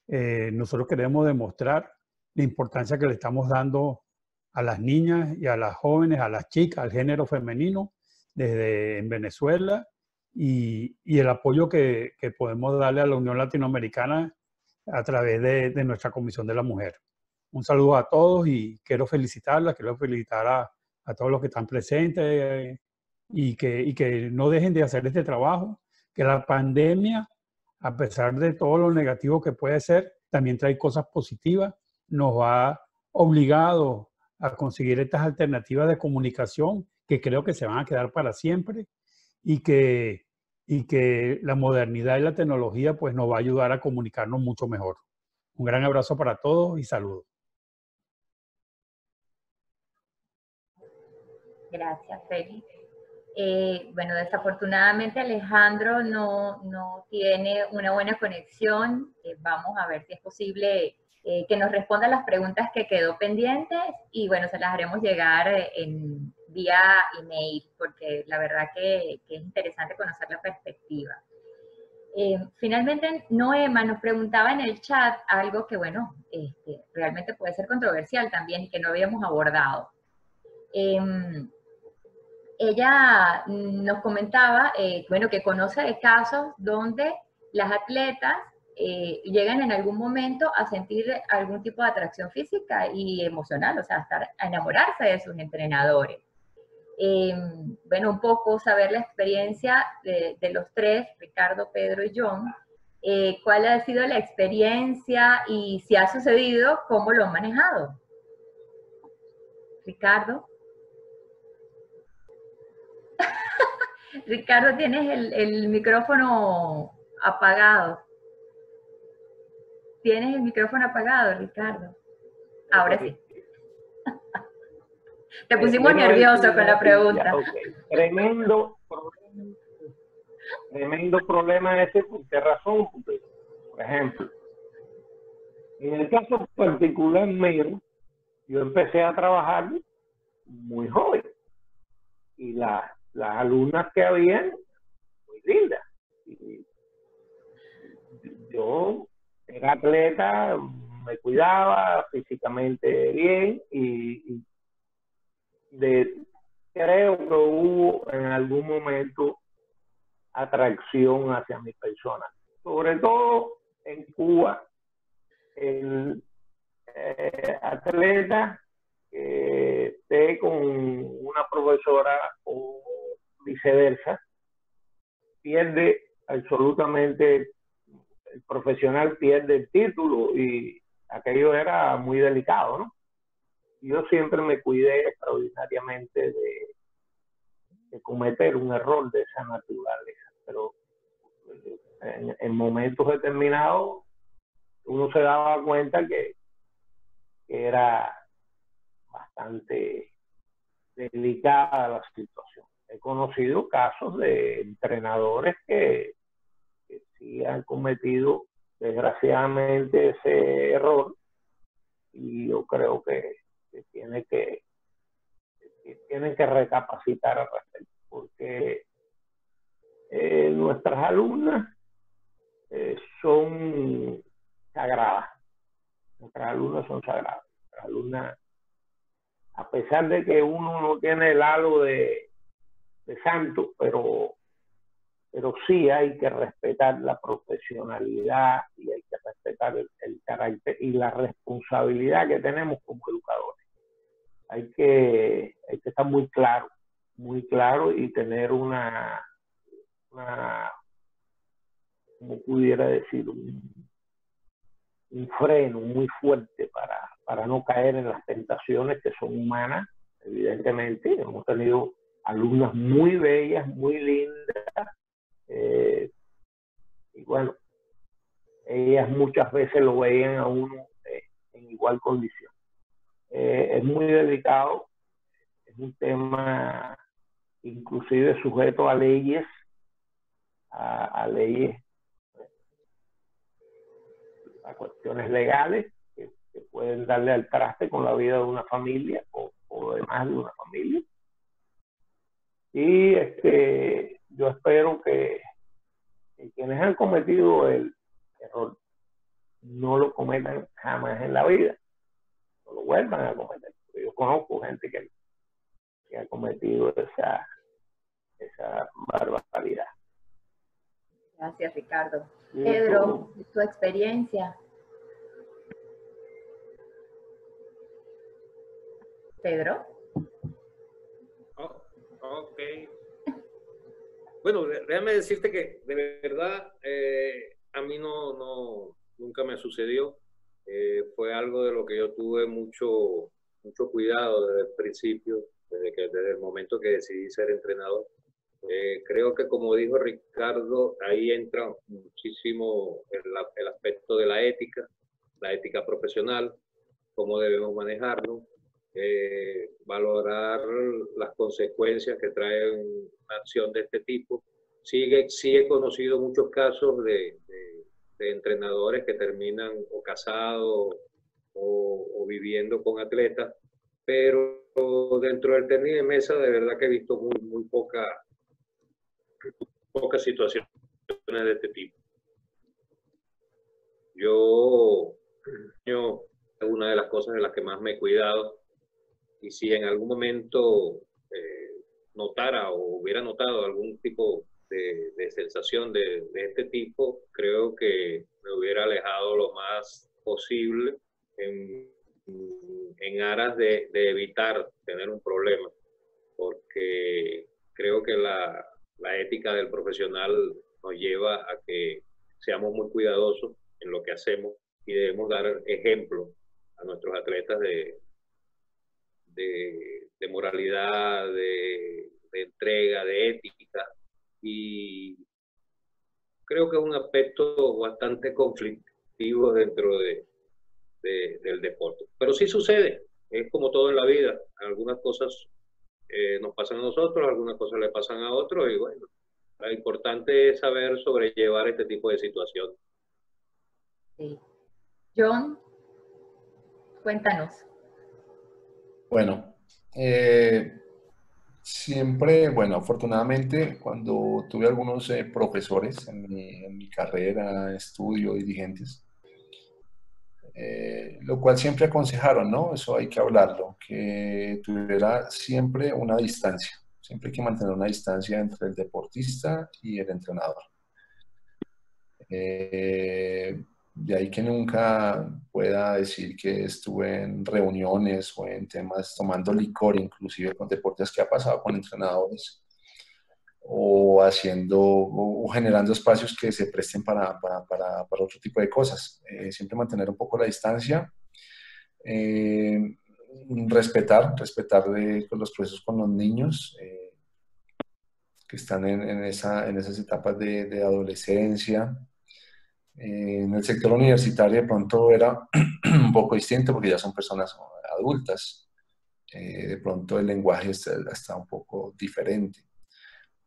nosotros queremos demostrar la importancia que le estamos dando a las niñas y a las jóvenes, a las chicas, al género femenino, desde en Venezuela, y el apoyo que podemos darle a la Unión Latinoamericana a través de nuestra Comisión de la Mujer. Un saludo a todos y quiero felicitarlas, quiero felicitar a todos los que están presentes y que no dejen de hacer este trabajo, que la pandemia, a pesar de todo lo negativo que puede ser, también trae cosas positivas, nos ha obligado a conseguir estas alternativas de comunicación que creo que se van a quedar para siempre y que la modernidad y la tecnología pues nos va a ayudar a comunicarnos mucho mejor. Un gran abrazo para todos y saludos. Gracias, Félix. Bueno, desafortunadamente Alejandro no tiene una buena conexión. Vamos a ver si es posible que nos responda las preguntas que quedó pendientes y bueno, se las haremos llegar vía email porque la verdad que es interesante conocer la perspectiva. Finalmente, Noema nos preguntaba en el chat algo que, bueno, realmente puede ser controversial también y que no habíamos abordado. Ella nos comentaba, bueno, que conoce de casos donde las atletas llegan en algún momento a sentir algún tipo de atracción física y emocional, o sea, a enamorarse de sus entrenadores. Bueno, un poco saber la experiencia de los tres, Ricardo, Pedro y John, cuál ha sido la experiencia y si ha sucedido, cómo lo han manejado. Ricardo. Ricardo, tienes el micrófono apagado. Tienes el micrófono apagado, Ricardo. Ahora sí. Te pusimos nervioso con la pregunta. Okay. Tremendo problema ese. ¿Por qué razón? Porque, por ejemplo, en el caso particular mío, yo empecé a trabajar muy joven y las alumnas que habían, muy lindas. Y yo era atleta, me cuidaba físicamente bien y creo que hubo en algún momento atracción hacia mi persona. Sobre todo en Cuba, el atleta que esté con una profesora o viceversa, pierde absolutamente, el profesional pierde el título y aquello era muy delicado, ¿no? Yo siempre me cuidé extraordinariamente de cometer un error de esa naturaleza, pero en momentos determinados uno se daba cuenta que era bastante delicada la situación. He conocido casos de entrenadores que sí han cometido desgraciadamente ese error y yo creo que tienen que recapacitar al respecto, porque nuestras alumnas son sagradas. Nuestras alumnas son sagradas. Nuestras alumnas, a pesar de que uno no tiene el halo de santo, pero sí hay que respetar la profesionalidad y hay que respetar el carácter y la responsabilidad que tenemos como educadores. Hay que estar muy claro y tener una como pudiera decir, un freno muy fuerte para no caer en las tentaciones que son humanas, evidentemente. Hemos tenido alumnas muy bellas, muy lindas, y bueno, ellas muchas veces lo veían a uno en igual condición. Es muy delicado, es un tema inclusive sujeto a leyes, a cuestiones legales que pueden darle al traste con la vida de una familia o de más de una familia. Y yo espero que quienes han cometido el error no lo cometan jamás en la vida, no lo vuelvan a cometer. Yo conozco gente que ha cometido esa barbaridad. Gracias, Ricardo. Pedro, tu experiencia. Pedro. Ok. Bueno, déjame decirte que de verdad a mí nunca me sucedió. Fue algo de lo que yo tuve mucho cuidado desde el principio, desde el momento que decidí ser entrenador. Creo que, como dijo Ricardo, ahí entra muchísimo el aspecto de la ética profesional, cómo debemos manejarlo, valorar las consecuencias que trae una acción de este tipo. Sí he conocido muchos casos de entrenadores que terminan o casados o viviendo con atletas, pero dentro del tenis de mesa de verdad que he visto muy pocas situaciones de este tipo. Yo es una de las cosas de las que más me he cuidado, y si en algún momento notara o hubiera notado algún tipo de sensación de este tipo, creo que me hubiera alejado lo más posible en aras de evitar tener un problema, porque creo que la ética del profesional nos lleva a que seamos muy cuidadosos en lo que hacemos y debemos dar ejemplo a nuestros atletas de moralidad, de entrega, de ética, y creo que es un aspecto bastante conflictivo dentro del deporte. Pero sí sucede, es como todo en la vida, algunas cosas nos pasan a nosotros, algunas cosas le pasan a otros, y bueno, lo importante es saber sobrellevar este tipo de situaciones. Sí. John, cuéntanos. Bueno, siempre, bueno, afortunadamente, cuando tuve algunos profesores en mi carrera, estudio, dirigentes, lo cual siempre aconsejaron, ¿no? Eso hay que hablarlo, que tuviera siempre una distancia, siempre hay que mantener una distancia entre el deportista y el entrenador. De ahí que nunca pueda decir que estuve en reuniones o en temas tomando licor, inclusive con deportes que ha pasado con entrenadores, o haciendo o generando espacios que se presten para otro tipo de cosas. Siempre mantener un poco la distancia, respetar los procesos con los niños que están en esas etapas de adolescencia. En el sector universitario de pronto era un poco distinto porque ya son personas adultas. De pronto el lenguaje está un poco diferente.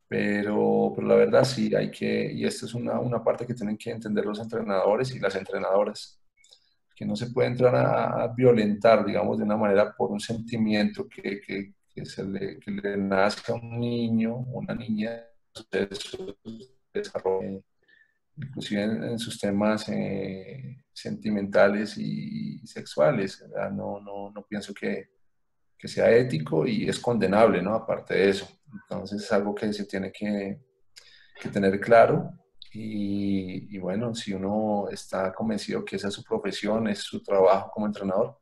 Pero la verdad sí hay que, y esto es una parte que tienen que entender los entrenadores y las entrenadoras, que no se puede entrar a violentar, digamos, de una manera por un sentimiento que le nace a un niño o una niña, su desarrollo, inclusive en sus temas sentimentales y sexuales. ¿Verdad? No pienso que sea ético y es condenable, ¿no? Aparte de eso. Entonces es algo que se tiene que tener claro y bueno, si uno está convencido que esa es su profesión, es su trabajo como entrenador,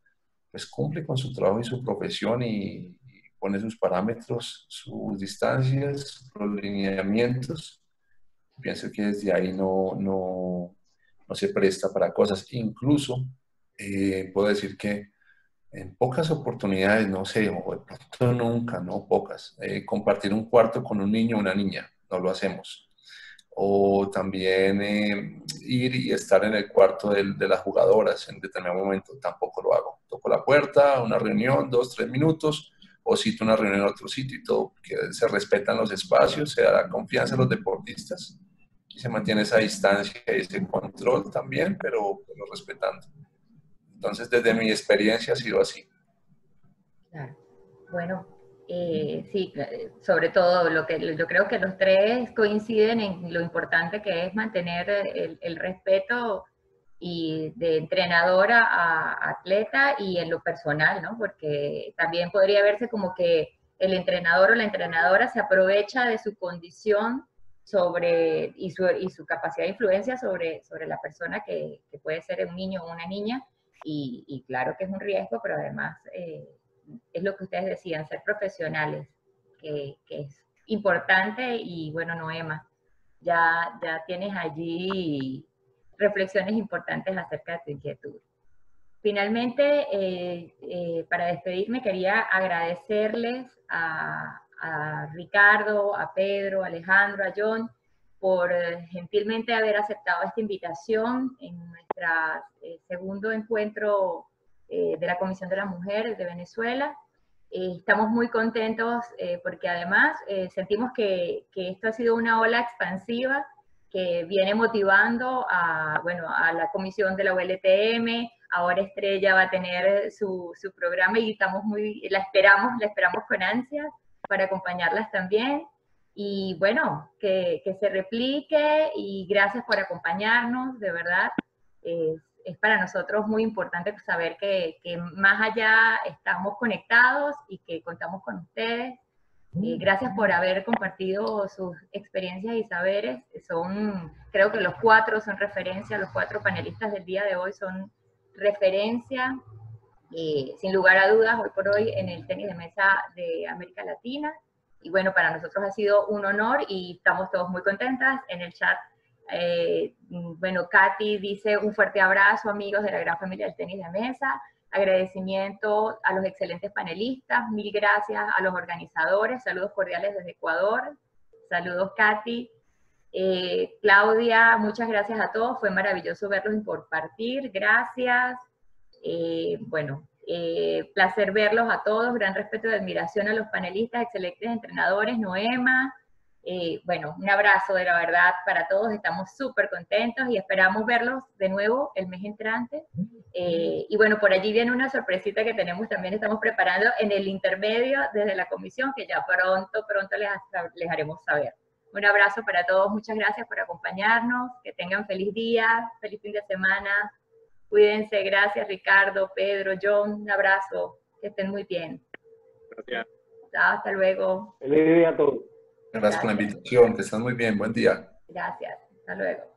pues cumple con su trabajo y su profesión y pone sus parámetros, sus distancias, los lineamientos. Pienso que desde ahí no se presta para cosas. Incluso puedo decir que en pocas oportunidades, no sé, o de pronto nunca, no pocas, compartir un cuarto con un niño o una niña, no lo hacemos. O también ir y estar en el cuarto de las jugadoras en determinado momento, tampoco lo hago. Toco la puerta, una reunión, 2, 3 minutos, o cito una reunión en otro sitio y todo, que se respetan los espacios, se da la confianza a los deportistas y se mantiene esa distancia y ese control también, pero respetando. Entonces, desde mi experiencia ha sido así. Claro. Bueno, sí, sobre todo lo que yo creo que los tres coinciden en lo importante que es mantener el respeto y de entrenadora a atleta y en lo personal, ¿no? Porque también podría verse como que el entrenador o la entrenadora se aprovecha de su condición y su capacidad de influencia sobre la persona que puede ser un niño o una niña. Y claro que es un riesgo, pero además es lo que ustedes decían, ser profesionales, que es importante. Y bueno, Noema, ya tienes allí reflexiones importantes acerca de tu inquietud. Finalmente, para despedirme, quería agradecerles a Ricardo, a Pedro, a Alejandro, a John, por gentilmente haber aceptado esta invitación en nuestro segundo encuentro de la Comisión de la Mujer de Venezuela. Estamos muy contentos porque además sentimos que esto ha sido una ola expansiva que viene motivando a la comisión de la ULTM. Ahora Estrella va a tener su programa y la esperamos con ansias para acompañarlas también. Y bueno, que se replique y gracias por acompañarnos, de verdad. Es para nosotros muy importante saber que más allá estamos conectados y que contamos con ustedes. Gracias por haber compartido sus experiencias y saberes. Creo que los 4 son referencia, los 4 panelistas del día de hoy son referencia, sin lugar a dudas, hoy por hoy en el tenis de mesa de América Latina. Y bueno, para nosotros ha sido un honor y estamos todos muy contentas. En el chat, bueno, Katy dice un fuerte abrazo, amigos de la gran familia del tenis de mesa. Agradecimiento a los excelentes panelistas, mil gracias a los organizadores, saludos cordiales desde Ecuador, saludos Katy. Claudia, muchas gracias a todos, fue maravilloso verlos y compartir, gracias. Bueno, placer verlos a todos, gran respeto y admiración a los panelistas, excelentes entrenadores, Noema. Bueno, un abrazo de la verdad para todos, estamos súper contentos y esperamos verlos de nuevo el mes entrante. Y bueno, por allí viene una sorpresita que también estamos preparando en el intermedio desde la comisión, que ya pronto les haremos saber. Un abrazo para todos, muchas gracias por acompañarnos, que tengan feliz día, feliz fin de semana, cuídense, gracias Ricardo, Pedro, John, un abrazo, que estén muy bien. Gracias. Chao, hasta luego. Feliz día a todos. Gracias por la invitación, que estén muy bien, buen día. Gracias, hasta luego.